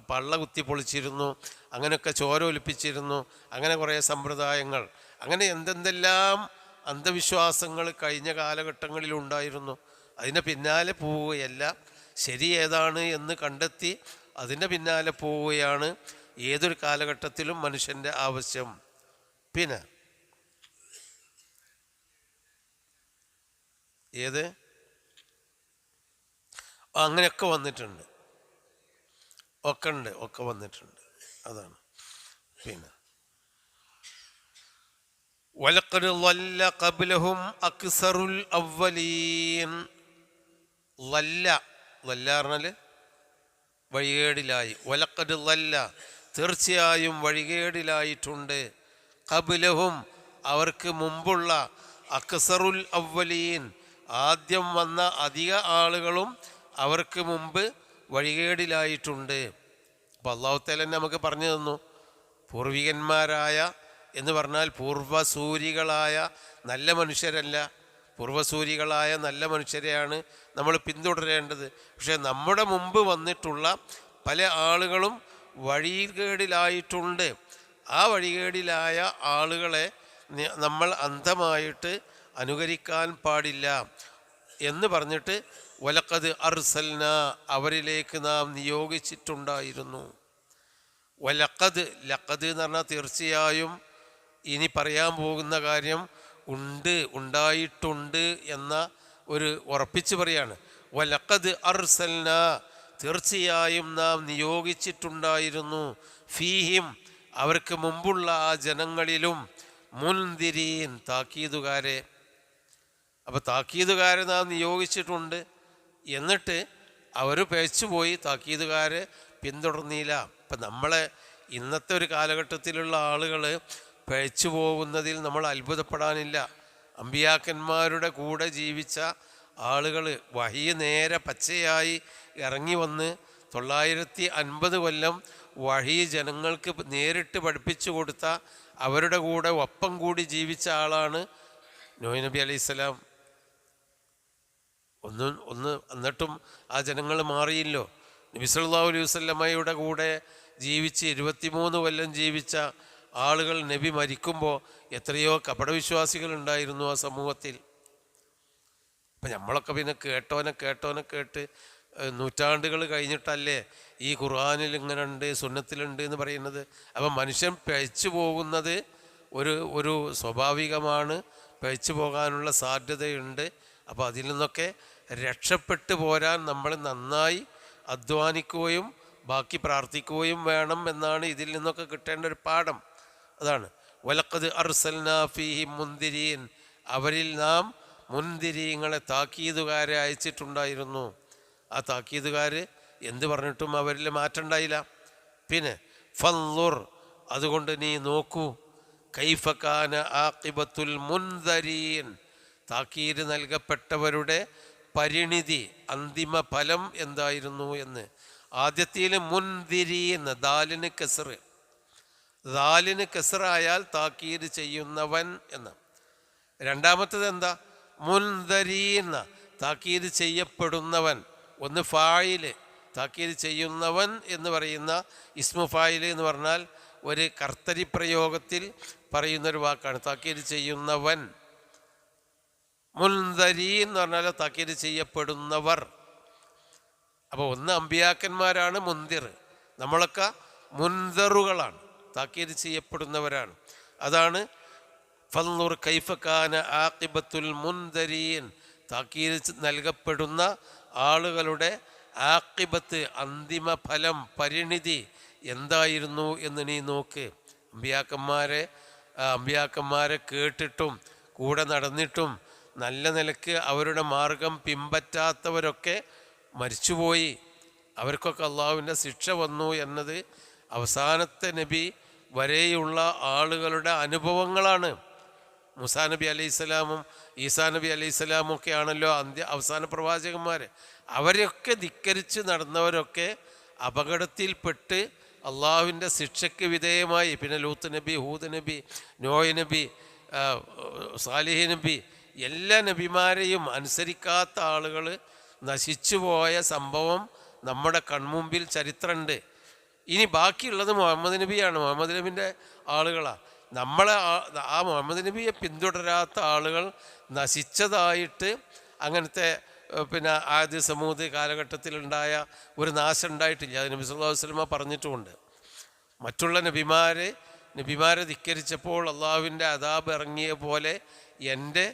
[SPEAKER 1] പള്ള കുത്തി പൊളിച്ചിരുന്നു, അങ്ങനെയൊക്കെ ചോര ഒലിപ്പിച്ചിരുന്നു. അങ്ങനെ കുറേ സമ്പ്രദായങ്ങൾ, അങ്ങനെ എന്തെന്തെല്ലാം അന്ധവിശ്വാസങ്ങൾ കഴിഞ്ഞ കാലഘട്ടങ്ങളിലുണ്ടായിരുന്നു. അതിൻ്റെ പിന്നാലെ പോവുകയല്ല, ശരി ഏതാണ് എന്ന് കണ്ടെത്തി അതിൻ്റെ പിന്നാലെ പോവുകയാണ് ഏതൊരു കാലഘട്ടത്തിലും മനുഷ്യൻ്റെ ആവശ്യം. പിന്നെ അങ്ങനെയൊക്കെ വന്നിട്ടുണ്ട്, ഒക്കെ വന്നിട്ടുണ്ട്. അതാണ്. പിന്നെ വലഖദ് ളല്ല ഖബ്ലഹും അക്സറുൽ അവ്വലീൻ. ലല്ല പറഞ്ഞാൽ വഴികേടിലായി. വലഖദ് ളല്ല തീർച്ചയായും വഴികേടിലായിട്ടുണ്ട്. ഖബ്ലഹും അവർക്ക് മുമ്പുള്ള, അക്സറുൽ അവ്വലീൻ ആദ്യം വന്ന അധിക ആളുകളും അവർക്ക് മുമ്പ് വഴികേടിലായിട്ടുണ്ട്. അപ്പോൾ അല്ലാഹു തആല നമുക്ക് പറഞ്ഞു തന്നു, പൂർവികന്മാരായ എന്ന് പറഞ്ഞാൽ പൂർവ്വസൂരികളായ നല്ല മനുഷ്യരല്ല, പൂർവ്വസൂരികളായ നല്ല മനുഷ്യരെയാണ് നമ്മൾ പിന്തുടരേണ്ടത്. പക്ഷേ നമ്മുടെ മുമ്പ് വന്നിട്ടുള്ള പല ആളുകളും വഴികേടിലായിട്ടുണ്ട്. ആ വഴികേടിലായ ആളുകളെ നമ്മൾ അന്ധമായിട്ട് അനുകരിക്കാൻ പാടില്ല എന്ന് പറഞ്ഞിട്ട് വലഖദ് അർസൽന അവരിലേക്ക് നാം നിയോഗിച്ചിട്ടുണ്ടായിരുന്നു. ലഖദ് എന്ന് പറഞ്ഞാൽ തീർച്ചയായും ഇനി പറയാൻ പോകുന്ന കാര്യം ഉണ്ടായിട്ടുണ്ട് എന്ന ഒരു ഉറപ്പിച്ച് പറയാണ്. വലഖദ് അർസൽന തീർച്ചയായും നാം നിയോഗിച്ചിട്ടുണ്ടായിരുന്നു, ഫീഹിം അവർക്ക് മുമ്പുള്ള ആ ജനങ്ങളിലും, മുൻദിരീൻ താക്കീതുകാരെ. അപ്പോൾ താക്കീതുകാരെ നാം നിയോഗിച്ചിട്ടുണ്ട്. എന്നിട്ട് അവർ പേച്ചുപോയി, താക്കീതുകാരെ പിന്തുടർന്നില്ല. ഇപ്പം നമ്മളെ ഇന്നത്തെ ഒരു കാലഘട്ടത്തിലുള്ള ആളുകൾ പഴച്ചു പോകുന്നതിൽ നമ്മൾ അത്ഭുതപ്പെടാനില്ല. അമ്പിയാക്കന്മാരുടെ കൂടെ ജീവിച്ച ആളുകൾ വഹി നേരെ പച്ചയായി ഇറങ്ങി വന്ന് 950 കൊല്ലം വഹി ജനങ്ങൾക്ക് നേരിട്ട് പഠിപ്പിച്ചു കൊടുത്ത, അവരുടെ കൂടെ ഒപ്പം കൂടി ജീവിച്ച ആളാണ് നൂഹ് നബി അലൈഹിസ്സലാം. എന്നിട്ടും ആ ജനങ്ങൾ മാറിയില്ലോ. നബി സല്ലല്ലാഹു അലൈഹി വസല്ലമയുടെ കൂടെ ജീവിച്ച് 23 കൊല്ലം ജീവിച്ച ആളുകൾ നബി മരിക്കുമ്പോൾ എത്രയോ കപടവിശ്വാസികൾ ഉണ്ടായിരുന്നു ആ സമൂഹത്തിൽ. അപ്പം നമ്മളൊക്കെ പിന്നെ കേട്ടോനെ കേട്ട് നൂറ്റാണ്ടുകൾ കഴിഞ്ഞിട്ടല്ലേ ഈ ഖുർആനിൽ ഇങ്ങനെ ഉണ്ട്, സുന്നത്തിലുണ്ട് എന്ന് പറയുന്നത്. അപ്പം മനുഷ്യൻ പിഴച്ചു പോകുന്നത് ഒരു സ്വാഭാവികമാണ്, പിഴച്ചു പോകാനുള്ള സാധ്യതയുണ്ട്. അപ്പോൾ അതിൽ നിന്നൊക്കെ രക്ഷപ്പെട്ടു പോരാൻ നമ്മൾ നന്നായി അധ്വാനിക്കുകയും ബാക്കി പ്രാർത്ഥിക്കുകയും വേണം എന്നാണ് ഇതിൽ നിന്നൊക്കെ കിട്ടേണ്ട ഒരു പാഠം. അതാണ് വലഖദ് അർസൽനാ ഫീഹിം മുൻദിരീൻ, അവരിൽ നാം മുൻദിരീങ്ങളെ താക്കീതുകാരെ അയച്ചിട്ടുണ്ടായിരുന്നു. ആ താക്കീതുകാർ എന്ത് പറഞ്ഞിട്ടും അവരിൽ മാറ്റം ഉണ്ടായില്ല. പിന്നെ ഫൻളുർ അതുകൊണ്ട് നീ നോക്കൂ, കൈഫ കാന ആഖിബത്തുൽ മുൻദരീൻ താക്കീത് നൽകപ്പെട്ടവരുടെ പരിണിതി, അന്തിമ ഫലം എന്തായിരുന്നു എന്ന്. ആദ്യത്തിൽ മുൻദിരീൻ, ദാലിന് കസറായാൽ താക്കീത് ചെയ്യുന്നവൻ എന്ന്. രണ്ടാമത്തത് എന്താ? മുൻദരീൻ, താക്കീത് ചെയ്യപ്പെടുന്നവൻ. ഒന്ന് ഫായില്, താക്കീത് ചെയ്യുന്നവൻ എന്ന് പറയുന്ന ഇസ്മു ഫായില് എന്ന് പറഞ്ഞാൽ ഒരു കർത്തരി പ്രയോഗത്തിൽ പറയുന്നൊരു വാക്കാണ് താക്കീത് ചെയ്യുന്നവൻ. മുൻദരീൻ എന്ന് പറഞ്ഞാൽ താക്കീത് ചെയ്യപ്പെടുന്നവർ. അപ്പോൾ ഒന്ന് അമ്പിയാക്കന്മാരാണ് മുൻദിർ, നമ്മളൊക്കെ മുൻദറുകളാണ്, താക്കീത് ചെയ്യപ്പെടുന്നവരാണ്. അതാണ് ഫൻളുർ കൈഫ കാന ആഖിബത്തുൽ മുൻദരീൻ, താക്കീത് നൽകപ്പെടുന്ന ആളുകളുടെ ആഖിബത്ത്, അന്തിമ ഫലം, പരിണിതി എന്തായിരുന്നു എന്ന് നീ നോക്ക്. അമ്പിയാക്കന്മാരെ കേട്ടിട്ടും കൂടെ നടന്നിട്ടും നല്ല നിലക്ക് അവരുടെ മാർഗം പിൻപറ്റാത്തവരൊക്കെ മരിച്ചുപോയി. അവർക്കൊക്കെ അള്ളാഹുവിൻ്റെ ശിക്ഷ വന്നു എന്നത് അവസാനത്തെ നബി വരെയുള്ള ആളുകളുടെ അനുഭവങ്ങളാണ്. മൂസാ നബി അലൈഹിസ്സലാമും ഈസാ നബി അലൈഹിസ്സലാമും ഒക്കെ ആണല്ലോ അവസാന പ്രവാചകന്മാർ. അവരെയൊക്കെ ധിക്കരിച്ച് നടന്നവരൊക്കെ അപകടത്തിൽപ്പെട്ട് അള്ളാഹുവിൻ്റെ ശിക്ഷയ്ക്ക് വിധേയമായി. പിന്നെ ലൂത്ത് നബി, ഹൂദ് നബി, നോയ് നബി, സാലിഹ് നബി, എല്ലാ നബിമാരെയും അനുസരിക്കാത്ത ആളുകൾ നശിച്ചുപോയ സംഭവം നമ്മുടെ കൺമുമ്പിൽ ചരിത്രമുണ്ട്. ഇനി ബാക്കിയുള്ളത് മുഹമ്മദ് നബിയാണ്. മുഹമ്മദ് നബിൻ്റെ ആളുകളാണ്. നമ്മളെ ആ മുഹമ്മദ് നബിയെ പിന്തുടരാത്ത ആളുകൾ നശിച്ചതായിട്ട് അങ്ങനത്തെ പിന്നെ ആദ് സമൂദ് കാലഘട്ടത്തിലുണ്ടായ ഒരു നാശം ഉണ്ടായിട്ടില്ല. അത് നബി സല്ലല്ലാഹു അലൈഹി വസല്ലമ പറഞ്ഞിട്ടുമുണ്ട്. മറ്റുള്ള നബിമാരെ ധിക്കരിച്ചപ്പോൾ അള്ളാഹുവിൻ്റെ അദാബ് ഇറങ്ങിയ പോലെ എൻ്റെ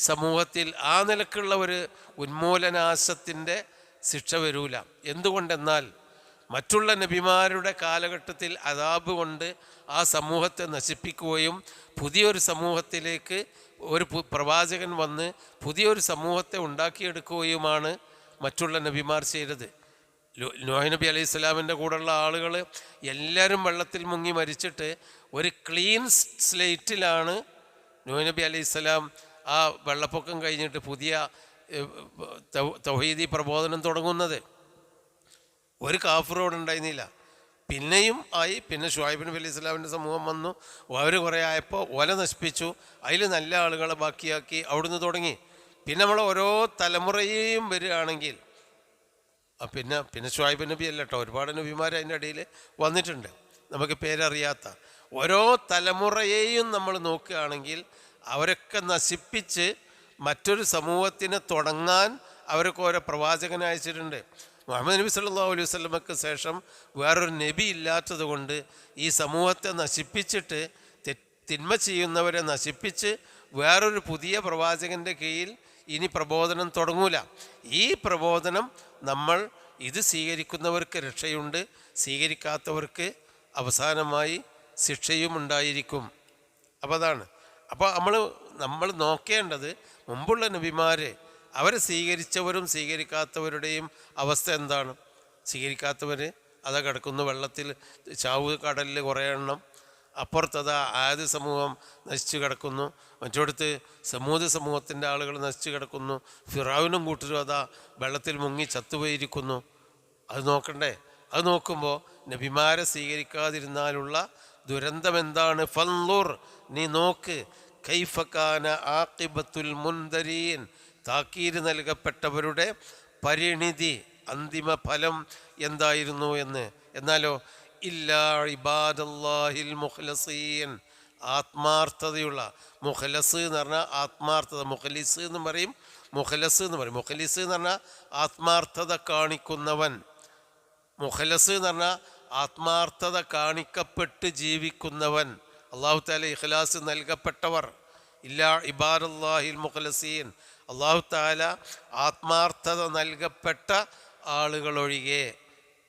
[SPEAKER 1] സമൂഹത്തിൽ ആ നിലക്കുള്ള ഒരു ഉന്മൂലനാശത്തിൻ്റെ ശിക്ഷ വരൂല. എന്തുകൊണ്ടെന്നാൽ മറ്റുള്ള നബിമാരുടെ കാലഘട്ടത്തിൽ അദാബ് കൊണ്ട് ആ സമൂഹത്തെ നശിപ്പിക്കുകയും പുതിയൊരു സമൂഹത്തിലേക്ക് ഒരു പ്രവാചകൻ വന്ന് പുതിയൊരു സമൂഹത്തെ ഉണ്ടാക്കിയെടുക്കുകയുമാണ് മറ്റുള്ള നബിമാർ ചെയ്തത്. നോഹ് നബി അലൈഹി സ്വലാമിൻ്റെ കൂടെയുള്ള ആളുകൾ എല്ലാവരും വെള്ളത്തിൽ മുങ്ങി മരിച്ചിട്ട് ഒരു ക്ലീൻ സ്ലേറ്റിലാണ് നോഹ് നബി അലൈഹി സ്വലാം ആ വെള്ളപ്പൊക്കം കഴിഞ്ഞിട്ട് പുതിയ തൗഹീദി പ്രബോധനം തുടങ്ങുന്നത്. ഒരു കാഫിറോട് ഉണ്ടായിരുന്നില്ല. പിന്നെയും ആയി. പിന്നെ ഷുഐബ് നബി അലൈഹി സ്വലാമിൻ്റെ സമൂഹം വന്നു. അവർ കുറേ ആയപ്പോൾ ഓല നശിപ്പിച്ചു. അതിൽ നല്ല ആളുകളെ ബാക്കിയാക്കി അവിടുന്ന് തുടങ്ങി. പിന്നെ നമ്മൾ ഓരോ തലമുറയെയും വരികയാണെങ്കിൽ പിന്നെ ഷുഐബ് നബി അല്ല കേട്ടോ, ഒരുപാട് നബിമാർ അതിൻ്റെ ഇടയിൽ വന്നിട്ടുണ്ട്, നമുക്ക് പേരറിയാത്ത. ഓരോ തലമുറയെയും നമ്മൾ നോക്കുകയാണെങ്കിൽ അവരൊക്കെ നശിപ്പിച്ച് മറ്റൊരു സമൂഹത്തിനെ തുടങ്ങാൻ അവരൊക്കെ ഓരോ പ്രവാചകനെ അയച്ചിട്ടുണ്ട്. മുഹമ്മദ് നബി സല്ലല്ലാഹു അലൈഹി വസല്ലമക്ക് ശേഷം വേറൊരു നബി ഇല്ലാത്തത് കൊണ്ട് ഈ സമൂഹത്തെ നശിപ്പിച്ചിട്ട് തിന്മ ചെയ്യുന്നവരെ നശിപ്പിച്ച് വേറൊരു പുതിയ പ്രവാചകൻ്റെ കീഴിൽ ഇനി പ്രബോധനം തുടങ്ങൂല. ഈ പ്രബോധനം നമ്മൾ ഇത് സ്വീകരിക്കുന്നവർക്ക് രക്ഷയുണ്ട്, സ്വീകരിക്കാത്തവർക്ക് അവസാനമായി ശിക്ഷയും ഉണ്ടായിരിക്കും. അപ്പോൾ അതാണ്. അപ്പോൾ നമ്മൾ നോക്കേണ്ടത് മുമ്പുള്ള നബിമാർ അവരെ സ്വീകരിച്ചവരും സ്വീകരിക്കാത്തവരുടെയും അവസ്ഥ എന്താണ്. സ്വീകരിക്കാത്തവർ അതാ കിടക്കുന്നു വെള്ളത്തിൽ, ചാവ് കടലിൽ കുറേ എണ്ണം. അപ്പുറത്തതാ ആദ് സമൂഹം നശിച്ചു കിടക്കുന്നു, മറ്റോടത്ത് സമൂദ് സമൂഹത്തിൻ്റെ ആളുകൾ നശിച്ചു കിടക്കുന്നു. ഫിറഔനും കൂട്ടരും അതാ വെള്ളത്തിൽ മുങ്ങി ചത്തുപോയിരിക്കുന്നു. അത് നോക്കണ്ടേ? അത് നോക്കുമ്പോൾ നബിമാരെ സ്വീകരിക്കാതിരുന്നാലുള്ള ദുരന്തം എന്താണ്? ഫൻളുർ, നീ നോക്ക്, കൈഫകാന ആഖിബത്തുൽ മുൻദരീൻ, താക്കീര് നൽകപ്പെട്ടവരുടെ പരിണിതി, അന്തിമ ഫലം എന്തായിരുന്നു എന്ന്. എന്നാലോ ഇല്ലാ ഇബാദല്ലാഹിൽ മുഖ്ലസീൻ, ആത്മാർത്ഥതയുള്ള, മുഖലസ് എന്ന് പറഞ്ഞാൽ ആത്മാർത്ഥത, മുഖലിസ് എന്ന് പറയും, മുഖലസ് എന്ന് പറയും. മുഖലിസ് എന്ന് പറഞ്ഞാൽ ആത്മാർത്ഥത കാണിക്കുന്നവൻ, മുഖലസ് എന്ന് പറഞ്ഞാൽ ആത്മാർത്ഥത കാണിക്കപ്പെട്ട് ജീവിക്കുന്നവൻ. അള്ളാഹു തആല ഇഖ്ലാസ് നൽകപ്പെട്ടവർ. ഇല്ലാ ഇബാദല്ലാഹിൽ മുഖ്ലസീൻ, അള്ളാഹു തആല ആത്മാർത്ഥത നൽകപ്പെട്ട ആളുകളൊഴികെ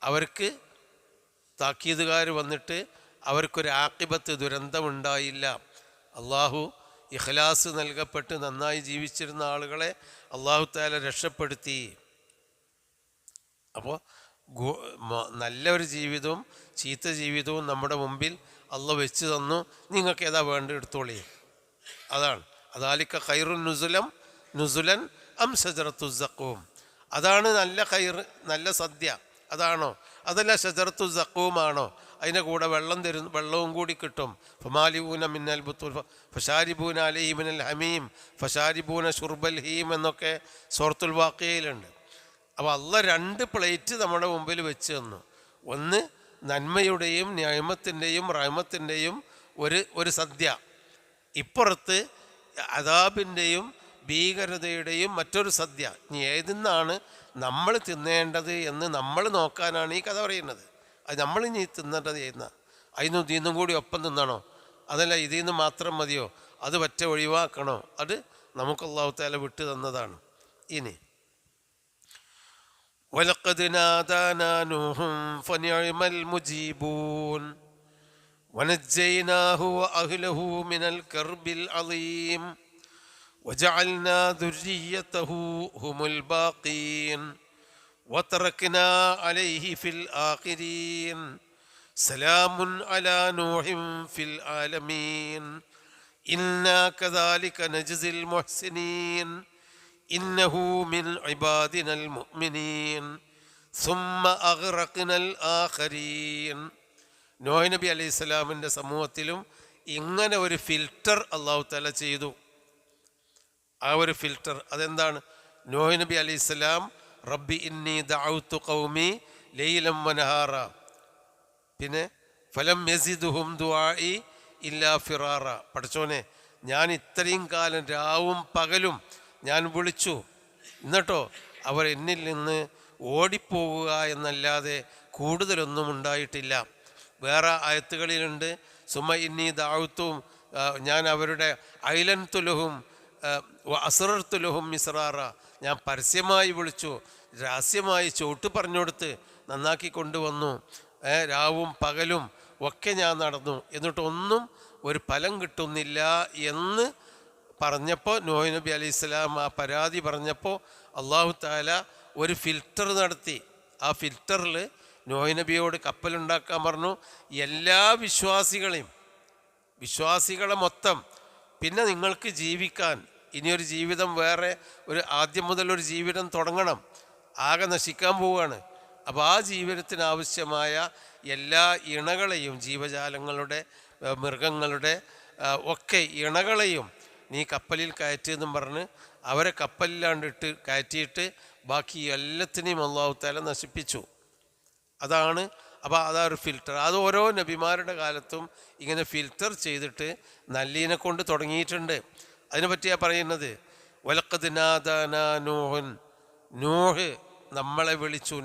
[SPEAKER 1] അവർക്ക് താക്കീതുകാർ വന്നിട്ട് അവർക്കൊരു ആഖിബത്ത്, ദുരന്തമുണ്ടായില്ല. അള്ളാഹു ഇഖ്ലാസ് നൽകപ്പെട്ട് നന്നായി ജീവിച്ചിരുന്ന ആളുകളെ അള്ളാഹു തആല രക്ഷപ്പെടുത്തി. അപ്പോൾ നല്ലൊരു ജീവിതവും ചീത്ത ജീവിതവും നമ്മുടെ മുമ്പിൽ അള്ളാഹു വെച്ച് തന്നു. നിങ്ങൾക്ക് ഏതാ വേണ്ട എടുത്തോളി. അതാണ് അദാലിക ഖൈറുൻ നുസുലൻ അം ഷജറത്തു സഖൂം. അതാണ് നല്ല ഖൈർ, നല്ല സദ്യ. അതാണോ? അതല്ല ഷജറത്തു സഖൂമാണോ? അതിൻ്റെ കൂടെ വെള്ളവും കൂടി കിട്ടും. ഫമാലിബൂന മിന്നൽ ബുത്തൂൽ ഫശാരിബൂന അലൈഹി മിനൽ ഹമീം ഫശാരിബൂന ഷുർബൽ ഹീം എന്നൊക്കെ സൂറത്തുൽ വാഖിയയിലുണ്ട്. അപ്പോൾ അള്ളാഹ് 2 പ്ലേറ്റ് നമ്മുടെ മുമ്പിൽ വെച്ച് തന്നു. ഒന്ന് നന്മയുടെയും നിഅമത്തിൻ്റെയും റഹ്മത്തിൻ്റെയും ഒരു സദ്യ, ഇപ്പുറത്ത് അദാബിൻ്റെയും ഭീകരതയുടെയും മറ്റൊരു സദ്യ. ഇനി ഏതിന്നാണ് നമ്മൾ തിന്നേണ്ടത് എന്ന് നമ്മൾ നോക്കാനാണ് ഈ കഥ പറയുന്നത്. അത് നമ്മളിനി തിന്നേണ്ടത് ചെയ്യുന്ന അതിനും ഇതിന്നും കൂടി ഒപ്പം തിന്നണോ? അതല്ല ഇതിൽ നിന്ന് മാത്രം മതിയോ? അത് പറ്റ ഒഴിവാക്കണോ? അത് നമുക്ക് അല്ലാഹു തആല വിട്ടു തന്നതാണ്. ഇനി വലഖദ് നാദാനാ നൂഹുൻ ഫനിഅമൽ മുജീബൂൻ വനജ്ജയ്നാഹു വഅഹ്ലഹു മിനൽ കർബിൽ അളീം വജഅൽനാ ദുർരിയ്യതഹു ഹുമുൽ ബാഖീൻ വതറക്നാ അലൈഹി ഫിൽ ആഖിരീൻ സലാമുൻ അലാ നൂഹിൻ ഫിൽ ആലമീൻ ഇന്നാ കദാലിക നജ്സിൽ മുഹ്സിനീൻ ഇന്നഹു മിൻ ഇബാദിനൽ മുഅ്മിനീൻ സുമ്മ അഗ്റഖ്നൽ ആഖരീൻ. നോഹ് നബി അലൈഹി സ്വലാമിൻ്റെ സമൂഹത്തിലും ഇങ്ങനെ ഒരു ഫിൽറ്റർ അള്ളാഹു തആല ചെയ്തു. ആ ഒരു ഫിൽറ്റർ അതെന്താണ്? നോഹ് നബി അലൈഹി സ്വലാം റബ്ബി ഇന്നി ദഅഉതു ഖൗമി ലൈലൻ വനഹാറ, പിന്നെ ഫലം യസിദുഹും ദുആഇ ഇല്ലാ ഫിറാറ. പഠിച്ചോനെ, ഞാൻ ഇത്രയും കാലം രാവും പകലും ഞാൻ വിളിച്ചു, എന്നിട്ടോ അവർ എന്നിൽ നിന്ന് ഓടിപ്പോവുക എന്നല്ലാതെ കൂടുതലൊന്നും ഉണ്ടായിട്ടില്ല. വേറെ ആയത്തുകളിലുണ്ട് സുമ ഇന്നി ദഅഉതും, ഞാൻ അവരുടെ ഐലൻതുലഹും അസ്റർതുലഹും മിസ്റാറ, ഞാൻ പരസ്യമായി വിളിച്ചു, രഹസ്യമായി ചോട്ട് പറഞ്ഞു കൊടുത്ത് നന്നാക്കി കൊണ്ടുവന്നു, രാവും പകലും ഒക്കെ ഞാൻ നടന്നു, എന്നിട്ടൊന്നും ഒരു ഫലം കിട്ടുന്നില്ല എന്ന് പറഞ്ഞപ്പോൾ നോഹ് നബി അലൈഹി സ്വലാം ആ പരാതി പറഞ്ഞപ്പോൾ അള്ളാഹു തആല ഒരു ഫിൽറ്റർ നടത്തി. ആ ഫിൽറ്ററിൽ നോഹ് നബിയോട് കപ്പലുണ്ടാക്കാൻ പറഞ്ഞു. എല്ലാ വിശ്വാസികളെ മൊത്തം, പിന്നെ നിങ്ങൾക്ക് ജീവിക്കാൻ ഇനിയൊരു ജീവിതം, വേറെ ഒരു ആദ്യം മുതൽ ഒരു ജീവിതം തുടങ്ങണം, ആകെ നശിക്കാൻ പോവുകയാണ്. അപ്പോൾ ആ ജീവിതത്തിനാവശ്യമായ എല്ലാ ഇണകളെയും, ജീവജാലങ്ങളുടെ മൃഗങ്ങളുടെ ഒക്കെ ഇണകളെയും നീ കപ്പലിൽ കയറ്റിയെന്നും പറഞ്ഞ് അവരെ കപ്പലിലാണ്ടിട്ട് കയറ്റിയിട്ട് ബാക്കി എല്ലാത്തിനെയും അല്ലാഹു തആല നശിപ്പിച്ചു. അതാണ്. അപ്പോൾ അതൊരു ഫിൽറ്റർ. അത് ഓരോ നബിമാരുടെ കാലത്തും ഇങ്ങനെ ഫിൽറ്റർ ചെയ്തിട്ട് നല്ലീനെ കൊണ്ട് തുടങ്ങിയിട്ടുണ്ട്. അതിനെ പറ്റിയാണ് പറയുന്നത്. വലഖദ് നാദാനാ നൂഹുൻ, നൂഹ് നമ്മളെ വിളിച്ചു,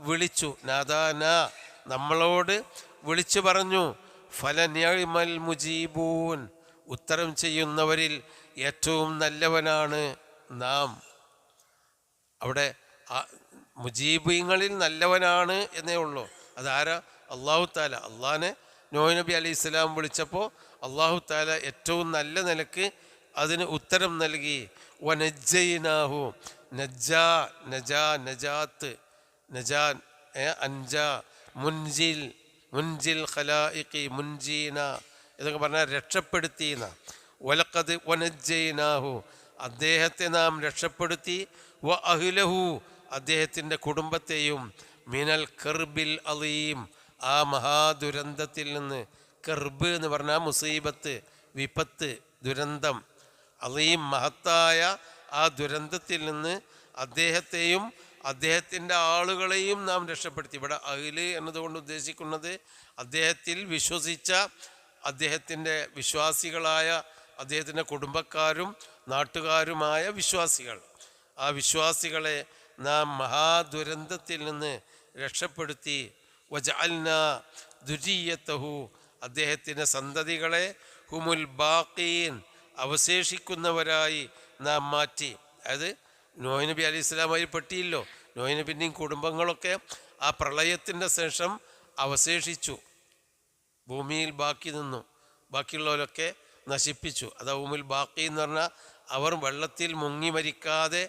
[SPEAKER 1] വിളിച്ചു, നാദാന നമ്മളോട് വിളിച്ചു പറഞ്ഞു, ഫലനിഅമൽ മുജീബൂൻ, ഉത്തരം ചെയ്യുന്നവരിൽ ഏറ്റവും നല്ലവനാണ് നാം. അവിടെ മുജീബീങ്ങളിൽ നല്ലവനാണ് എന്നേ ഉള്ളൂ. അതാരാ? അള്ളാഹു താല. അള്ളാഹിനെ നോഹ് നബി അലൈഹി സ്വലാം വിളിച്ചപ്പോൾ അള്ളാഹു താല ഏറ്റവും നല്ല നിലക്ക് അതിന് ഉത്തരം നൽകി. വനജ്ജൈനാഹു, നജാ, നജാ, നജാത്ത്, നജാൻ, അൻജാ, മുൻജിൽ ഖലായിഖി, മുൻജീന ഇതൊക്കെ പറഞ്ഞാൽ രക്ഷപ്പെടുത്തിയെന്ന. വലഖദ് വനജ്ജൈനാഹു, അദ്ദേഹത്തെ നാം രക്ഷപ്പെടുത്തി. വ അഹ്ലഹു, അദ്ദേഹത്തിൻ്റെ കുടുംബത്തെയും. മിനൽ കർബിൽ അലീം, ആ മഹാദുരന്തത്തിൽ നിന്ന്. കർബ് എന്ന് പറഞ്ഞാൽ മുസീബത്ത്, വിപത്ത്, ദുരന്തം. അലീം, മഹത്തായ ആ ദുരന്തത്തിൽ നിന്ന് അദ്ദേഹത്തെയും അദ്ദേഹത്തിൻ്റെ ആളുകളെയും നാം രക്ഷപ്പെടുത്തി. ഇവിടെ അഹ്ല് എന്നതുകൊണ്ട് ഉദ്ദേശിക്കുന്നത് അദ്ദേഹത്തിൽ വിശ്വസിച്ച അദ്ദേഹത്തിൻ്റെ വിശ്വാസികളായ അദ്ദേഹത്തിൻ്റെ കുടുംബക്കാരും നാട്ടുകാരുമായ വിശ്വാസികൾ. ആ വിശ്വാസികളെ നാം മഹാദുരന്തത്തിൽ നിന്ന് രക്ഷപ്പെടുത്തി. വജഅൽനാ ദുരിയ്യതഹു, അദ്ദേഹത്തിൻ്റെ സന്തതികളെ ഹുമുൽ ബാഖീൻ, അവശേഷിക്കുന്നവരായി നാം മാറ്റി. അതായത് നോഹ് നബി അലൈഹി സ്വലാമായി പെട്ടിയില്ലോ. നോഹ് നബിൻ്റെയും കുടുംബങ്ങളൊക്കെ ആ പ്രളയത്തിൻ്റെ ശേഷം അവശേഷിച്ചു, ഭൂമിയിൽ ബാക്കി നിന്നു. ബാക്കിയുള്ളവരൊക്കെ നശിപ്പിച്ചു. അത് ഹുമുൽ ബാഖി എന്ന് പറഞ്ഞാൽ അവർ വെള്ളത്തിൽ മുങ്ങി മരിക്കാതെ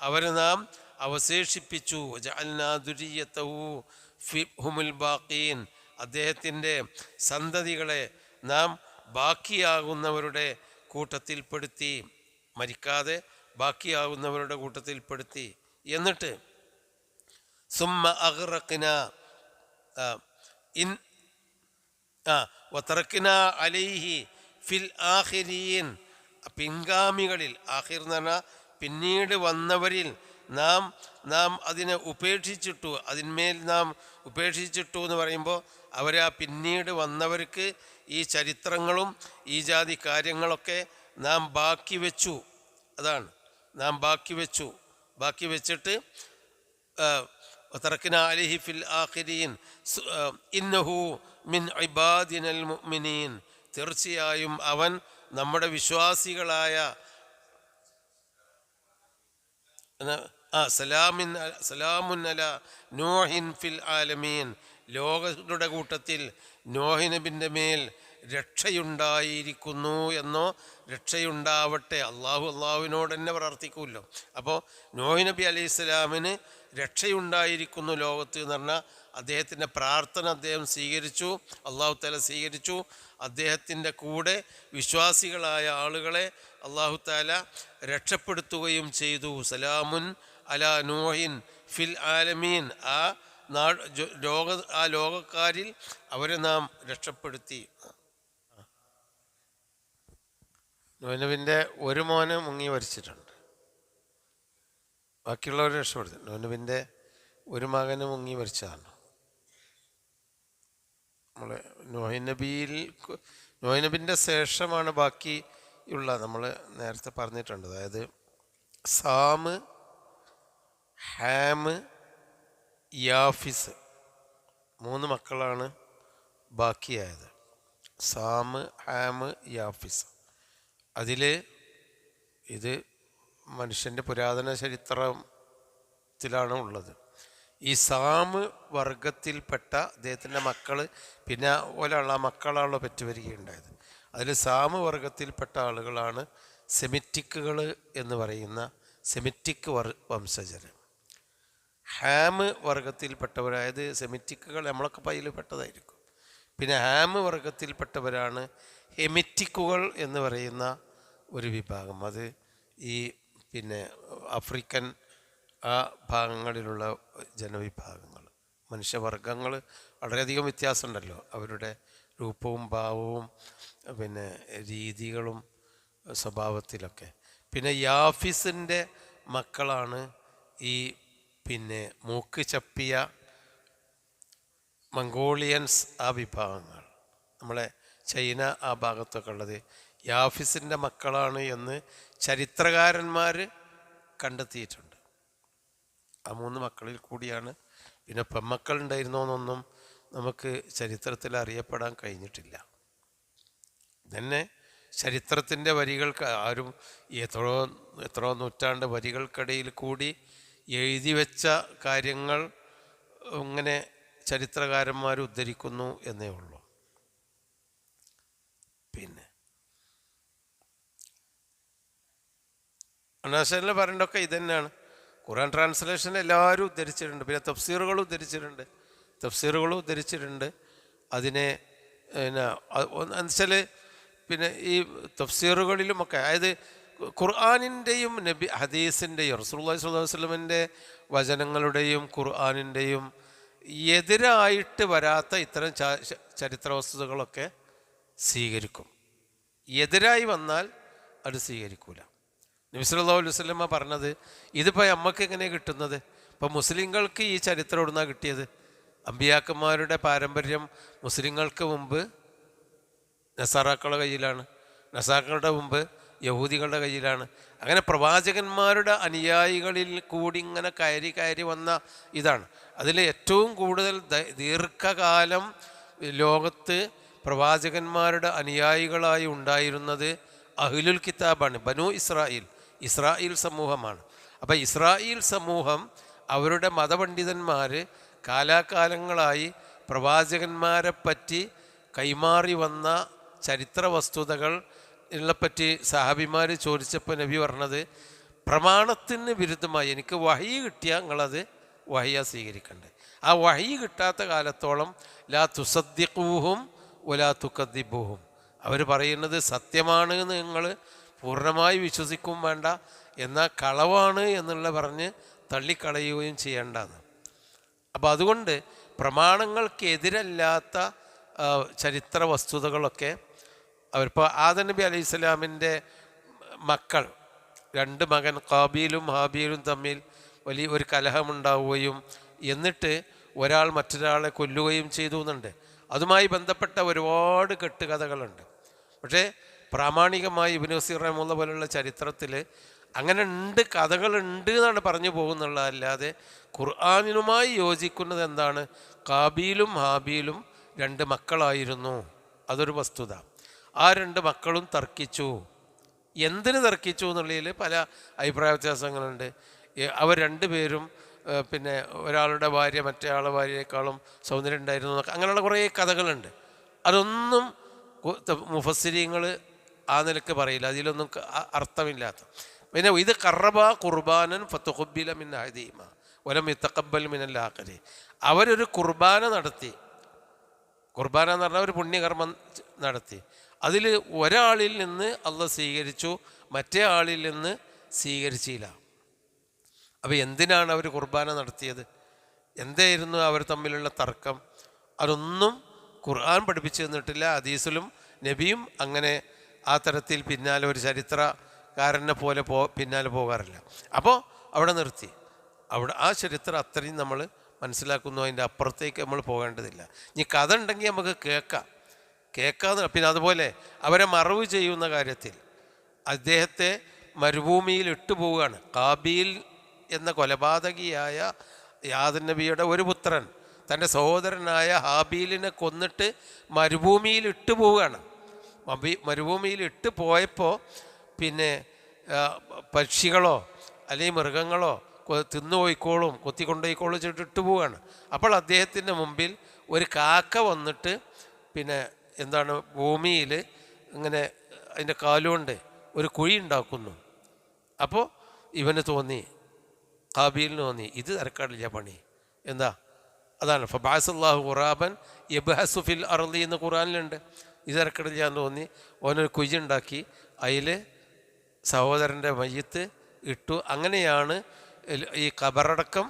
[SPEAKER 1] അവരെ നാം അവശേഷിപ്പിച്ചു. ജഅൽനാ ദുരിയ്യതഹു ഹുമുൽ ബാഖീൻ, അദ്ദേഹത്തിൻ്റെ സന്തതികളെ നാം ബാക്കിയാകുന്നവരുടെ കൂട്ടത്തിൽപ്പെടുത്തി, മരിക്കാതെ ബാക്കിയാകുന്നവരുടെ കൂട്ടത്തിൽപ്പെടുത്തി. എന്നിട്ട് സുമ്മ അഗ്റഖ്ന വതറക്നാ അലൈഹി ഫിൽ ആഖിരീൻ, പിൻഗാമികളിൽ, ആഖിർ എന്ന് പറഞ്ഞാൽ പിന്നീട് വന്നവരിൽ നാം അതിനെ ഉപേക്ഷിച്ചിട്ടു. അതിന്മേൽ നാം ഉപേക്ഷിച്ചിട്ടു എന്ന് പറയുമ്പോൾ അവരെ ആ പിന്നീട് വന്നവർക്ക് ഈ ചരിത്രങ്ങളും ഈ ജാതി കാര്യങ്ങളൊക്കെ നാം ബാക്കി വെച്ചു. അതാണ്, നാം ബാക്കി വെച്ചിട്ട് തറക്നാ അലൈഹി ഫിൽ ആഖിരീൻ ഇന്നഹു മിൻ ഇബാദിനൽ മുഅ്മിനീൻ, തീർച്ചയായും അവൻ നമ്മുടെ വിശ്വാസികളായ സലാമുൻ അലാ നൂഹിൻ ഫിൽ ആലമീൻ, ലോകരുടെ കൂട്ടത്തിൽ നോഹ് നബിൻ്റെ മേൽ രക്ഷയുണ്ടായിരിക്കുന്നു എന്നോ രക്ഷയുണ്ടാവട്ടെ. അള്ളാഹുവിനോട് തന്നെ പ്രാർത്ഥിക്കുമല്ലോ. അപ്പോൾ നോഹ് നബി അലൈഹി സ്വലാമിന് രക്ഷയുണ്ടായിരിക്കുന്നു ലോകത്ത് എന്ന് പറഞ്ഞാൽ അദ്ദേഹത്തിൻ്റെ പ്രാർത്ഥന അദ്ദേഹം സ്വീകരിച്ചു, അള്ളാഹു തആല സ്വീകരിച്ചു. അദ്ദേഹത്തിൻ്റെ കൂടെ വിശ്വാസികളായ ആളുകളെ അള്ളാഹു തആല രക്ഷപ്പെടുത്തുകയും ചെയ്തു. സലാമുൻ അലാ നൂഹിൻ ഫിൽ ആലമീൻ. ആ ലോകക്കാരിൽ അവരെ നാം രക്ഷപ്പെടുത്തി. നോനബിൻ്റെ ഒരു മോന് മുങ്ങി മരിച്ചിട്ടുണ്ട്, ബാക്കിയുള്ളവർ രക്ഷപ്പെടുത്തി. നോനബിൻ്റെ ഒരു മകന് മുങ്ങി മരിച്ചതാണ്. നമ്മൾ നോഹിനബിൻ്റെ ശേഷമാണ് ബാക്കിയുള്ള നമ്മൾ നേരത്തെ പറഞ്ഞിട്ടുണ്ട്. അതായത് സാമ്, ഹാമ്, യാഫിസ് 3 മക്കളാണ് ബാക്കിയായത്. SAM, ham, യാഫിസ്. അതിൽ ഇത് മനുഷ്യൻ്റെ പുരാതന ചരിത്രത്തിലാണ് ഉള്ളത്. ഈ സാമ് വർഗത്തിൽപ്പെട്ട അദ്ദേഹത്തിൻ്റെ മക്കൾ പിന്നെ ഒരാൾ ആ മക്കളാണല്ലോ പെറ്റുവരികയുണ്ടായത്. അതിൽ സാമ് വർഗത്തിൽപ്പെട്ട ആളുകളാണ് സെമിറ്റിക്കുകൾ എന്ന് പറയുന്ന സെമിറ്റിക് വംശജർ. ഹാമ് വർഗത്തിൽപ്പെട്ടവരായത് സെമിറ്റിക്കുകൾ നമ്മളൊക്കെ പയ്യിൽ പെട്ടതായിരിക്കും. പിന്നെ ഹാമ് വർഗത്തിൽപ്പെട്ടവരാണ് ഹെമിറ്റിക്കുകൾ എന്ന് പറയുന്ന ഒരു വിഭാഗം. അത് ഈ പിന്നെ ആഫ്രിക്കൻ ആ ഭാഗങ്ങളിലുള്ള ജനവിഭാഗങ്ങൾ, മനുഷ്യവർഗങ്ങൾ വളരെയധികം വ്യത്യാസമുണ്ടല്ലോ അവരുടെ രൂപവും ഭാവവും പിന്നെ രീതികളും സ്വഭാവത്തിലൊക്കെ. പിന്നെ യാഫിസിൻ്റെ മക്കളാണ് ഈ പിന്നെ മൂക്ക് ചപ്പിയ മംഗോളിയൻസ്, ആ വിഭാഗങ്ങൾ, നമ്മളെ ചൈന ആ ഭാഗത്തൊക്കെ ഉള്ളത് യാഫിസിൻ്റെ മക്കളാണ് എന്ന് ചരിത്രകാരന്മാർ കണ്ടെത്തിയിട്ടുണ്ട്. ആ 3 മക്കളിൽ കൂടിയാണ്. പിന്നെ പെമ്മക്കൾ ഉണ്ടായിരുന്നോന്നൊന്നും നമുക്ക് ചരിത്രത്തിൽ അറിയപ്പെടാൻ കഴിഞ്ഞിട്ടില്ല. തന്നെ ചരിത്രത്തിൻ്റെ വരികൾക്ക് ആരും എത്രയോ നൂറ്റാണ്ട് വരികൾക്കിടയിൽ കൂടി എഴുതി വെച്ച കാര്യങ്ങൾ ഇങ്ങനെ ചരിത്രകാരന്മാർ ഉദ്ധരിക്കുന്നു എന്നേ ഉള്ളൂ. പിന്നെ അനാശാനിൽ പറയേണ്ടതൊക്കെ ഇതന്നെയാണ്. ഖുർആൻ ട്രാൻസ്ലേഷൻ എല്ലാവരും ഉദ്ധരിച്ചിട്ടുണ്ട്. പിന്നെ തഫ്സീറുകളും ഉദ്ധരിച്ചിട്ടുണ്ട്. അതിനെ പിന്നെ എന്നുവെച്ചാൽ പിന്നെ ഈ തഫ്സീറുകളിലുമൊക്കെ, അതായത് ഖുർആനിൻ്റെയും നബി ഹദീസിൻ്റെയും റസൂലുള്ളാഹി സ്വല്ലല്ലാഹു അലൈഹി വസല്ലമയുടെ വചനങ്ങളുടെയും ഖുർആനിൻ്റെയും എതിരായിട്ട് വരാത്ത ഇത്തരം ചരിത്ര വസ്തുതകളൊക്കെ സ്വീകരിക്കും. എതിരായി വന്നാൽ അത് സ്വീകരിക്കൂല. നബി സല്ലല്ലാഹു അലൈഹി വസല്ലമ പറഞ്ഞത് ഇതിപ്പോൾ നമുക്ക് എങ്ങനെയാണ് കിട്ടുന്നത്? ഇപ്പോൾ മുസ്ലിങ്ങൾക്ക് ഈ ചരിത്രം എവിടുന്നാണ് കിട്ടിയത്? അമ്പിയാക്കന്മാരുടെ പാരമ്പര്യം മുസ്ലിങ്ങൾക്ക് മുമ്പ് നസാറാക്കളുടെ കയ്യിലാണ്, നസാക്കളുടെ മുമ്പ് യഹൂദികളുടെ കയ്യിലാണ്. അങ്ങനെ പ്രവാചകന്മാരുടെ അനുയായികളിൽ കൂടി ഇങ്ങനെ കയറി വന്ന ഇതാണ്. അതിൽ ഏറ്റവും കൂടുതൽ ദീർഘകാലം ലോകത്ത് പ്രവാചകന്മാരുടെ അനുയായികളായി ഉണ്ടായിരുന്നത് അഹ്ലുൽ കിതാബാണ്, ബനു ഇസ്രായേൽ സമൂഹമാണ്. അപ്പം ഇസ്രായേൽ സമൂഹം അവരുടെ മതപണ്ഡിതന്മാർ കാലാകാലങ്ങളായി പ്രവാചകന്മാരെ പറ്റി കൈമാറി വന്ന ചരിത്ര വസ്തുതകൾ ഇതിനെപ്പറ്റി സഹാബിമാർ ചോദിച്ചപ്പോൾ നബി പറഞ്ഞത്, പ്രമാണത്തിന് വിരുദ്ധമായി എനിക്ക് വഹി കിട്ടിയാൽ നിങ്ങളത് വഹിയാ സ്വീകരിക്കണ്ടേ. ആ വഹി കിട്ടാത്ത കാലത്തോളം ലാ തുസദ്ദിഖൂഹും വലാ തുകദ്ദിബൂഹും, അവർ പറയുന്നത് സത്യമാണ് എന്ന് നിങ്ങൾ പൂർണ്ണമായി വിശ്വസിക്കും വേണ്ട, എന്നാൽ കളവാണ് എന്നുള്ള പറഞ്ഞ് തള്ളിക്കളയുകയും ചെയ്യേണ്ടെന്ന്. അപ്പോൾ അതുകൊണ്ട് പ്രമാണങ്ങൾക്കെതിരല്ലാത്ത ചരിത്ര വസ്തുതകളൊക്കെ അവരിപ്പോൾ ആദം നബി അലൈഹി സ്വലാമിൻ്റെ മക്കൾ 2 മകൻ ഖാബീലും ഹാബീലും തമ്മിൽ വലിയ ഒരു കലഹമുണ്ടാവുകയും എന്നിട്ട് ഒരാൾ മറ്റൊരാളെ കൊല്ലുകയും ചെയ്തു എന്നുണ്ട്. അതുമായി ബന്ധപ്പെട്ട ഒരുപാട് കെട്ടുകഥകളുണ്ട്. പക്ഷേ പ്രാമാണികമായി ഇബ്നു കസീർ റഹിമഹുല്ലാഹ് പോലുള്ള ചരിത്രത്തിൽ അങ്ങനെ ഉണ്ട്, കഥകളുണ്ട് എന്നാണ് പറഞ്ഞു പോകുന്നുള്ളതല്ലാതെ ഖുർആനിനുമായി യോജിക്കുന്നത് എന്താണ്? ഖാബീലും ഹാബീലും 2 മക്കളായിരുന്നു, അതൊരു വസ്തുത. ആ 2 മക്കളും തർക്കിച്ചു. എന്തിന് തർക്കിച്ചു എന്നുള്ളതിൽ പല അഭിപ്രായ വ്യത്യാസങ്ങളുണ്ട്. അവർ 2 പേരും പിന്നെ ഒരാളുടെ ഭാര്യ മറ്റേ ആളുടെ ഭാര്യയെക്കാളും സൗന്ദര്യം ഉണ്ടായിരുന്നു എന്നൊക്കെ അങ്ങനെയുള്ള കുറേ കഥകളുണ്ട്. അതൊന്നും മുഫസ്സിരീങ്ങൾ ആ നിലക്ക് പറയില്ല, അതിലൊന്നും അർത്ഥമില്ലാത്ത. പിന്നെ ഇത് കറബ കുർബാനൻ ഫത്തുഖുബില മിൻ അഹദീമ വലം യതഖബ്ബൽ മിനൽ ആഖിരി. അവരൊരു കുർബാന നടത്തി, കുർബാന എന്ന് പറഞ്ഞാൽ ഒരു പുണ്യകർമ്മം നടത്തി. അതിൽ ഒരാളിൽ നിന്ന് അള്ളാഹ് സ്വീകരിച്ചു, മറ്റേ ആളിൽ നിന്ന് സ്വീകരിച്ചില്ല. അപ്പോൾ എന്തിനാണ് അവർ കുർബാന നടത്തിയത്? എന്തായിരുന്നു അവർ തമ്മിലുള്ള തർക്കം? അതൊന്നും ഖുർആൻ പഠിപ്പിച്ചു തന്നിട്ടില്ല, ഹദീസിലും നബിയും അങ്ങനെ ആ തരത്തിൽ പിന്നാലെ ഒരു ചരിത്രകാരനെ പോലെ പിന്നാലെ പോകാറില്ല. അപ്പോൾ അവിടെ നിർത്തി. അവിടെ ആ ചരിത്രം അത്രയും നമ്മൾ മനസ്സിലാക്കുന്നു, അതിൻ്റെ അപ്പുറത്തേക്ക് നമ്മൾ പോകേണ്ടതില്ല. ഇനി കഥ ഉണ്ടെങ്കിൽ നമുക്ക് കേൾക്കാന്ന്. പിന്നെ അതുപോലെ അവരെ മറവ് ചെയ്യുന്ന കാര്യത്തിൽ അദ്ദേഹത്തെ മരുഭൂമിയിൽ ഇട്ടുപോവുകയാണ്. കാബീൽ എന്ന കൊലപാതകിയായ യാദ് നബിയുടെ ഒരു പുത്രൻ തൻ്റെ സഹോദരനായ ഹാബീലിനെ കൊന്നിട്ട് മരുഭൂമിയിൽ ഇട്ടുപോവുകയാണ്. മരുഭൂമിയിൽ ഇട്ട് പോയപ്പോൾ പിന്നെ പക്ഷികളോ അല്ലെങ്കിൽ മൃഗങ്ങളോ തിന്നുപോയിക്കോളും, കൊത്തിക്കൊണ്ടുപോയിക്കോളും വെച്ചിട്ട് ഇട്ടുപോവുകയാണ്. അപ്പോൾ അദ്ദേഹത്തിൻ്റെ മുമ്പിൽ ഒരു കാക്ക വന്നിട്ട് പിന്നെ എന്താണ് ഭൂമിയിൽ ഇങ്ങനെ അതിൻ്റെ കാലുകൊണ്ട് ഒരു കുഴി ഉണ്ടാക്കുന്നു. അപ്പോൾ ഇവന് തോന്നി, ഹാബീലിന് തോന്നി, ഇത് തരക്കാടില്ല പണി. എന്താ? അതാണ് ഫബഅസല്ലാഹു ഖുറാബൻ യബ്ഹസു ഫിൽ അർളി എന്ന് ഖുറാനിലുണ്ട്. ഇത് തരക്കാടില്ല എന്ന് തോന്നി ഓനൊരു കുഴി ഉണ്ടാക്കി അതിൽ സഹോദരൻ്റെ മയ്യത്ത് ഇട്ടു. അങ്ങനെയാണ് ഈ ഖബറടക്കം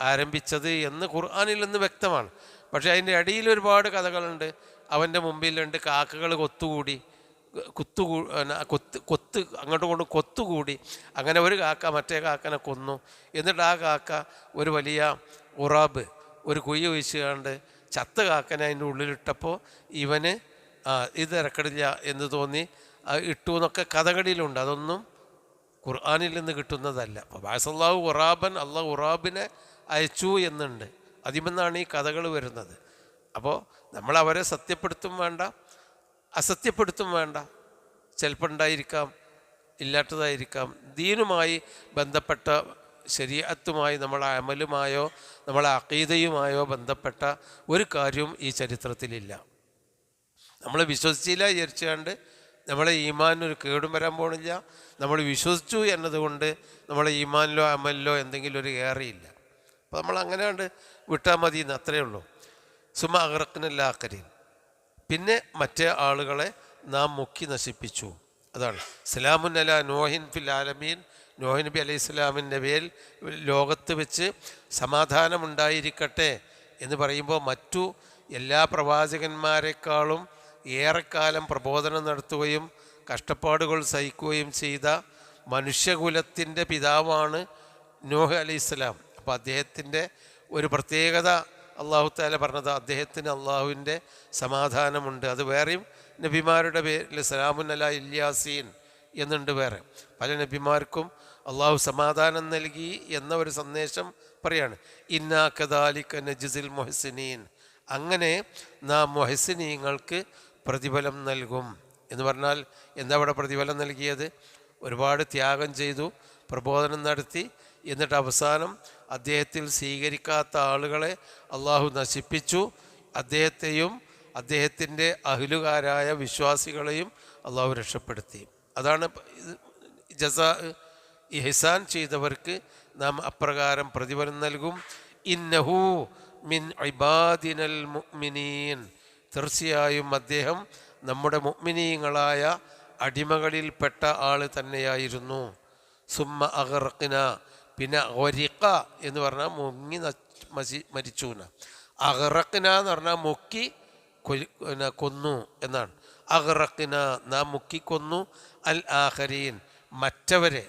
[SPEAKER 1] ആരംഭിച്ചത് എന്ന് ഖുർആനിൽ നിന്ന് വ്യക്തമാണ്. പക്ഷേ അതിൻ്റെ ഇടയിൽ ഒരുപാട് കഥകളുണ്ട്. അവൻ്റെ മുമ്പിൽ രണ്ട് കാക്കകൾ കൊത്തുകൂടി, കൊത്ത് അങ്ങോട്ടും കൊണ്ട് കൊത്തുകൂടി. അങ്ങനെ ഒരു കാക്ക മറ്റേ കാക്കനെ കൊന്നു. എന്നിട്ട് ആ കാക്ക ഒരു വലിയ ഉറാബ് ഒരു കുഴി ഒഴിച്ചുകൊണ്ട് ചത്ത കാക്കനെ അതിൻ്റെ ഉള്ളിലിട്ടപ്പോൾ ഇവന് ഇത് ഇറക്കടില്ല എന്ന് തോന്നി ഇട്ടു എന്നൊക്കെ കഥകളിലുണ്ട്. അതൊന്നും ഖുർആനിൽ നിന്ന് കിട്ടുന്നതല്ല. അപ്പോൾ ബഅസല്ലാഹു ഖുറാബൻ, അള്ളാഹു ഖുറാബിനെ അയച്ചു എന്നുണ്ട്. അതിമെന്നാണ് ഈ കഥകൾ വരുന്നത്. അപ്പോൾ നമ്മൾ അവരെ സത്യപ്പെടുത്തും വേണ്ട, അസത്യപ്പെടുത്തും വേണ്ട. ചിലപ്പോൾ ഉണ്ടായിരിക്കാം, ഇല്ലാത്തതായിരിക്കാം. ദീനുമായി ബന്ധപ്പെട്ട ശരീഅത്തുമായി നമ്മളെ അമലുമായോ നമ്മളെ അഖീദയുമായോ ബന്ധപ്പെട്ട ഒരു കാര്യവും ഈ ചരിത്രത്തിലില്ല. നമ്മൾ വിശ്വസിച്ചില്ല വിചാരിച്ചുകൊണ്ട് നമ്മളെ ഈമാനൊരു കേടും വരാൻ പോണില്ല. നമ്മൾ വിശ്വസിച്ചു എന്നതുകൊണ്ട് നമ്മളെ ഈമാനിലോ അമലിലോ എന്തെങ്കിലും ഒരു ഏറിയില്ല. അപ്പോൾ നമ്മൾ അങ്ങനെ കണ്ട് വിട്ടാൽ മതി എന്ന് അത്രയേ ഉള്ളൂ. സുമ അഗ്റഖ്നൽ ആഖരീൻ. പിന്നെ മറ്റേ ആളുകളെ നാം മുക്കി നശിപ്പിച്ചു. അതാണ് സലാമുൻ അലാ നോഹിൻ ഫിൽ ആലമീൻ. നോഹ് നബി അലൈഹി സ്വലാമിൻ്റെ മേൽ ലോകത്ത് വെച്ച് സമാധാനമുണ്ടായിരിക്കട്ടെ എന്ന് പറയുമ്പോൾ മറ്റു എല്ലാ പ്രവാചകന്മാരെക്കാളും ഏറെക്കാലം പ്രബോധനം നടത്തുകയും കഷ്ടപ്പാടുകൾ സഹിക്കുകയും ചെയ്ത മനുഷ്യകുലത്തിൻ്റെ പിതാവാണ് നോഹ് അലൈഹിസ്സലാം. അപ്പോൾ അദ്ദേഹത്തിൻ്റെ ഒരു പ്രത്യേകത അള്ളാഹു തആല പറഞ്ഞത്, അദ്ദേഹത്തിന് അള്ളാഹുവിൻ്റെ സമാധാനമുണ്ട്. അത് വേറെയും നബിമാരുടെ പേരിൽ സലാമുൻ അലാ ഇല്യാസീൻ എന്നുണ്ട്. വേറെ പല നബിമാർക്കും അള്ളാഹു സമാധാനം നൽകി എന്ന ഒരു സന്ദേശം പറയാണ്. ഇന്നാ കദാലിക നജ്സിൽ മുഹ്സിനീൻ. അങ്ങനെ നാം മുഹ്സിനീങ്ങൾക്ക് പ്രതിഫലം നൽകും എന്ന് പറഞ്ഞാൽ എന്താ അവിടെ പ്രതിഫലം നൽകിയത്? ഒരുപാട് ത്യാഗം ചെയ്തു, പ്രബോധനം നടത്തി, എന്നിട്ട് അവസാനം അദ്ദേഹത്തിൽ സ്വീകരിക്കാത്ത ആളുകളെ അള്ളാഹു നശിപ്പിച്ചു. അദ്ദേഹത്തെയും അദ്ദേഹത്തിൻ്റെ അഹ്ലുകാരായ വിശ്വാസികളെയും അള്ളാഹു രക്ഷപ്പെടുത്തി. അതാണ് ജസാ. ഇഹ്സാൻ ചെയ്തവർക്ക് നാം അപ്രകാരം പ്രതിഫലം നൽകും. ഇന്നഹു മിൻ ഇബാദിനൽ മുഅ്മിനീൻ. തീർച്ചയായും അദ്ദേഹം നമ്മുടെ മുഅ്മിനീങ്ങളായ അടിമകളിൽപ്പെട്ട ആൾ തന്നെയായിരുന്നു. സുമ്മ അഗ്റഖ്ന. പിന്നെ ഒരിക്ക എന്ന് പറഞ്ഞാൽ മുങ്ങി മരിച്ചു. അഗ്റഖ്ന എന്ന് പറഞ്ഞാൽ മുക്കി കൊന്നു എന്നാണ്. അഗ്റഖ്ന നാം മുക്കിക്കൊന്നു അൽ ആഖരീൻ, മറ്റവരെ,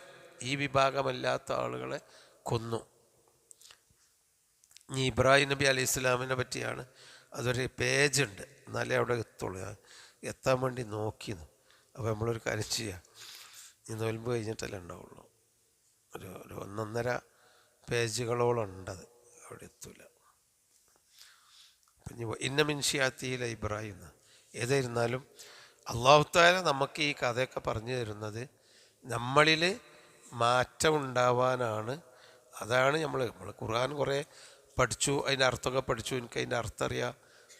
[SPEAKER 1] ഈ വിഭാഗമല്ലാത്ത ആളുകളെ കൊന്നു. ഇനി ഇബ്രാഹിം നബി അലൈഹി സ്വലാമിനെ പറ്റിയാണ്. അതൊരു പേജുണ്ട്, എന്നാലേ അവിടെ എത്തുള്ളൂ. എത്താൻ വേണ്ടി നോക്കിയിരുന്നു. അപ്പോൾ നമ്മളൊരു കാര്യം ചെയ്യാം, ഈ നോൽമ്പ് കഴിഞ്ഞിട്ടല്ലേ ഉണ്ടാവുള്ളൂ. ഒരു 1.5 പേജുകളോളം ഉണ്ടത്, അവിടെ എത്തൂല. പിന്നെ ഇന്ന മിൻഷിയാത്തിയില ഇബ്രാഹിം. ഏതായിരുന്നാലും അല്ലാഹു തആല നമുക്ക് ഈ കഥയൊക്കെ പറഞ്ഞു തരുന്നത് നമ്മളിൽ മാറ്റം ഉണ്ടാവാനാണ്. അതാണ് നമ്മൾ ഖുർആൻ കുറേ പഠിച്ചു, അതിൻ്റെ അർത്ഥമൊക്കെ പഠിച്ചു. എനിക്ക് അതിൻ്റെ അർത്ഥം അറിയാം,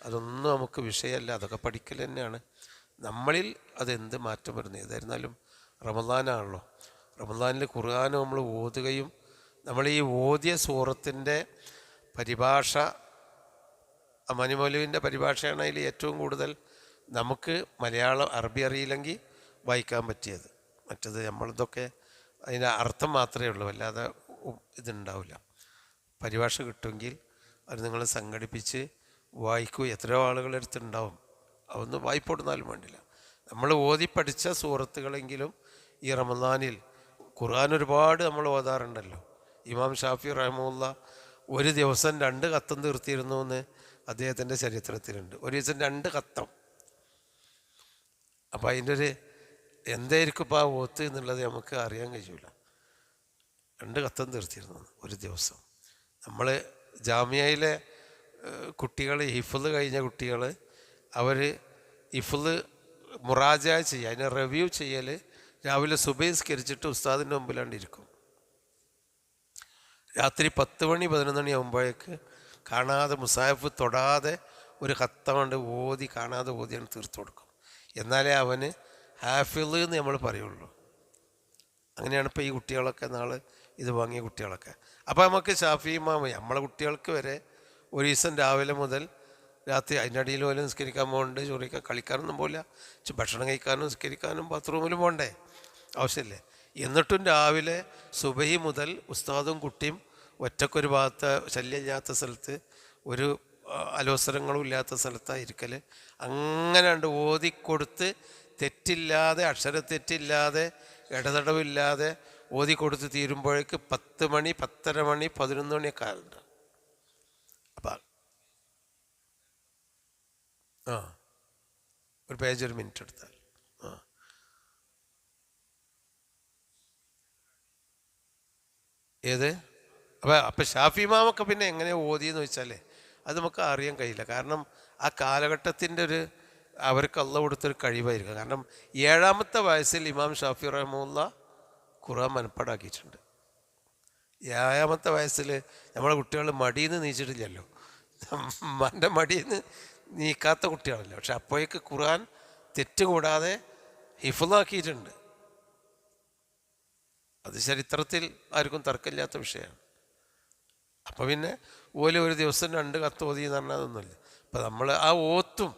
[SPEAKER 1] അതൊന്നും നമുക്ക് വിഷയമല്ല, അതൊക്കെ പഠിക്കൽ തന്നെയാണ്. നമ്മളിൽ അതെന്ത് മാറ്റം വരുന്നു. ഏതായിരുന്നാലും റമദാനാണല്ലോ. റമദാനിൽ ഖുർആൻ നമ്മൾ ഓതുകയും നമ്മൾ ഈ ഓതിയ സൂറത്തിൻ്റെ പരിഭാഷ മനിമൗലവിൻ്റെ പരിഭാഷയാണ് അതിൽ ഏറ്റവും കൂടുതൽ നമുക്ക് മലയാളം അറബി അറിയില്ലെങ്കിൽ വായിക്കാൻ പറ്റിയത്. മറ്റത് നമ്മളിതൊക്കെ അതിൻ്റെ അർത്ഥം മാത്രമേ ഉള്ളൂ, അല്ലാതെ ഇതുണ്ടാവില്ല. പരിഭാഷ കിട്ടുമെങ്കിൽ അത് നിങ്ങൾ സംഘടിപ്പിച്ച് വായിക്കൂ. എത്രയോ ആളുകളെടുത്തുണ്ടാവും, അതൊന്ന് വായിപ്പോടുന്നാലും വേണ്ടില്ല. നമ്മൾ ഓതി പഠിച്ച സൂറത്തുകളെങ്കിലും ഈ റമദാനിൽ ഖുർആൻ ഒരുപാട് നമ്മൾ ഓതാറുണ്ടല്ലോ. ഇമാം ഷാഫി റഹ്മത്തുള്ള ഒരു ദിവസം 2 ഖത്തം തീർത്തിരുന്നു എന്ന് അദ്ദേഹത്തിൻ്റെ ചരിത്രത്തിലുണ്ട്. ഒരു ദിവസം 2 ഖത്തം. അപ്പോൾ അതിൻ്റെ ഒരു എന്തായിരിക്കും ഇപ്പോൾ ആ ഓത്ത് എന്നുള്ളത് നമുക്ക് അറിയാൻ കഴിയില്ല. 2 ഖത്തം തീർത്തിരുന്നു ഒരു ദിവസം. നമ്മൾ ജാമിയയിലെ കുട്ടികൾ, ഹിഫ്ള് കഴിഞ്ഞ കുട്ടികൾ, അവർ ഹിഫ്ള് മുറാജ ചെയ്യുക, അതിനെ റിവ്യൂ ചെയ്യൽ രാവിലെ സുബഹി നിസ്കരിച്ചിട്ട് ഉസ്താദിൻ്റെ മുമ്പിലാണ്ടിരിക്കും. രാത്രി 10 മണി 11 മണി ആകുമ്പോഴേക്ക് കാണാതെ മുസാഫ് തൊടാതെ ഒരു ഖത്തം കൊണ്ട് ഓതി കാണാതെ ഓതിയാണ് തീർത്തു കൊടുക്കും. എന്നാലേ അവന് ഹാഫിള് എന്ന് നമ്മൾ പറയുള്ളൂ. അങ്ങനെയാണ് ഇപ്പോൾ ഈ കുട്ടികളൊക്കെ നാളെ ഇത് വാങ്ങിയ കുട്ടികളൊക്കെ. അപ്പോൾ നമുക്ക് ഷാഫി ഇമാം നമ്മളെ കുട്ടികൾക്ക് വരെ ഒരു ദിവസം രാവിലെ മുതൽ രാത്രി അതിൻ്റെ അടിയിൽ പോലും നിസ്കരിക്കാൻ പോകണ്ട്, ചോറിക്കാൻ കളിക്കാനൊന്നും പോകില്ല, ഭക്ഷണം കഴിക്കാനും നിസ്കരിക്കാനും ബാത്റൂമിലും പോകണ്ടേ, ആവശ്യമില്ലേ. എന്നിട്ടും രാവിലെ സുബഹി മുതൽ ഉസ്താദും കുട്ടിയും ഒറ്റക്കൊരു ഭാഗത്ത് ശല്യമില്ലാത്ത സ്ഥലത്ത്, ഒരു അലോസരങ്ങളും ഇല്ലാത്ത സ്ഥലത്തായിരിക്കൽ. അങ്ങനെ കണ്ട് ഓതിക്കൊടുത്ത് തെറ്റില്ലാതെ, അക്ഷരത്തെറ്റില്ലാതെ, ഇടതടവില്ലാതെ ഓതിക്കൊടുത്ത് തീരുമ്പോഴേക്ക് 10 മണി 10:30 മണി 11 മണിയൊക്കെ ആളുണ്ട്. അപ്പം ഒരു പേജ് 1 മിനിറ്റ് എടുത്താൽ ഏത് അപ്പം ഷാഫി ഇമാമൊക്കെ പിന്നെ എങ്ങനെ ഓതിയെന്ന് വെച്ചാൽ അത് നമുക്ക് അറിയാൻ കഴിയില്ല. കാരണം ആ കാലഘട്ടത്തിൻ്റെ അവർക്ക് അള്ളാഹ് കൊടുത്തൊരു കഴിവായിരിക്കും. കാരണം 7ാമത്തെ വയസ്സിൽ ഇമാം ഷാഫി റഹ്മത്തുള്ള ഖുർആൻ മനപ്പാടാക്കിയിട്ടുണ്ട്. 7ാമത്തെ വയസ്സിൽ നമ്മളെ കുട്ടികൾ മടിയിൽ നിന്ന് നീച്ചിട്ടില്ലല്ലോ, എൻ്റെ മടിയിൽ നിന്ന് നീക്കാത്ത കുട്ടികളല്ലോ. പക്ഷെ അപ്പോഴേക്ക് ഖുർആൻ തെറ്റുകൂടാതെ ഹിഫ്ളാക്കിയിട്ടുണ്ട്. അത് ചരിത്രത്തിൽ ആർക്കും തർക്കമില്ലാത്ത വിഷയമാണ്. അപ്പോൾ പിന്നെ ഒരു ദിവസം 2 ഖത്ത് ഓതി എന്ന് പറഞ്ഞാൽ അതൊന്നുമില്ല. അപ്പം നമ്മൾ ആ ഓത്തും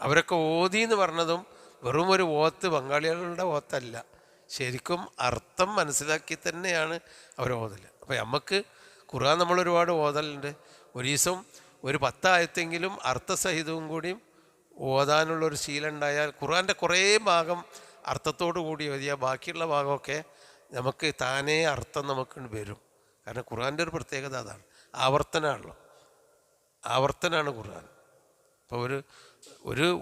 [SPEAKER 1] അവരൊക്കെ ഓതി എന്ന് പറഞ്ഞതും വെറും ഒരു ഓത്ത്, ബംഗാളികളുടെ ഓത്തല്ല, ശരിക്കും അർത്ഥം മനസ്സിലാക്കി തന്നെയാണ് അവർ ഓതൽ. അപ്പോൾ നമുക്ക് ഖുർആൻ നമ്മളൊരുപാട് ഓതലുണ്ട്. ഒരു ദിവസം ഒരു 10 ആയത്തെങ്കിലും അർത്ഥസഹിതവും കൂടിയും ഓതാനുള്ളൊരു ശീലം ഉണ്ടായാൽ ഖുർആൻ്റെ കുറേ ഭാഗം അർത്ഥത്തോടു കൂടി ഓതിയാൽ ബാക്കിയുള്ള ഭാഗമൊക്കെ നമുക്ക് താനേ അർത്ഥം നമുക്ക് വരും. കാരണം ഖുർആൻ്റെ ഒരു പ്രത്യേകത അതാണ്, ആവർത്തനമാണല്ലോ, ആവർത്തനമാണ് ഖുർആൻ. അപ്പോൾ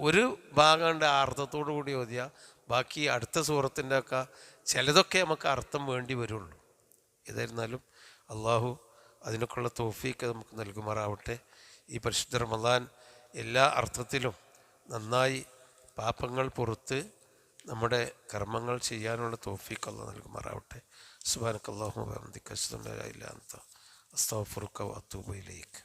[SPEAKER 1] ഒരു ഭാഗം ഉണ്ട് അർത്ഥത്തോടു കൂടി ഓതിയാൽ ബാക്കി അടുത്ത സൂറത്തിൻ്റെ ഒക്കെ ചിലതൊക്കെ നമുക്ക് അർത്ഥം വേണ്ടി വരുള്ളൂ. ഏതായിരുന്നാലും അള്ളാഹു അതിനൊക്കെയുള്ള തൗഫീക്ക് നമുക്ക് നൽകുമാറാവട്ടെ. ഈ പരിശുദ്ധ റമദാൻ എല്ലാ അർത്ഥത്തിലും നന്നായി പാപങ്ങൾ പുറത്ത് നമ്മുടെ കർമ്മങ്ങൾ ചെയ്യാനുള്ള തൗഫീക്ക് അള്ളാഹു നൽകുമാറാവട്ടെ. സുബ്ഹാനക അല്ലാഹുമ്മ വബിഹംദിക അശ്ഹദു അൻ ലാ ഇലാഹ ഇല്ല അൻത അസ്തഗ്ഫിറുക വഅതൂബു ഇലൈക്.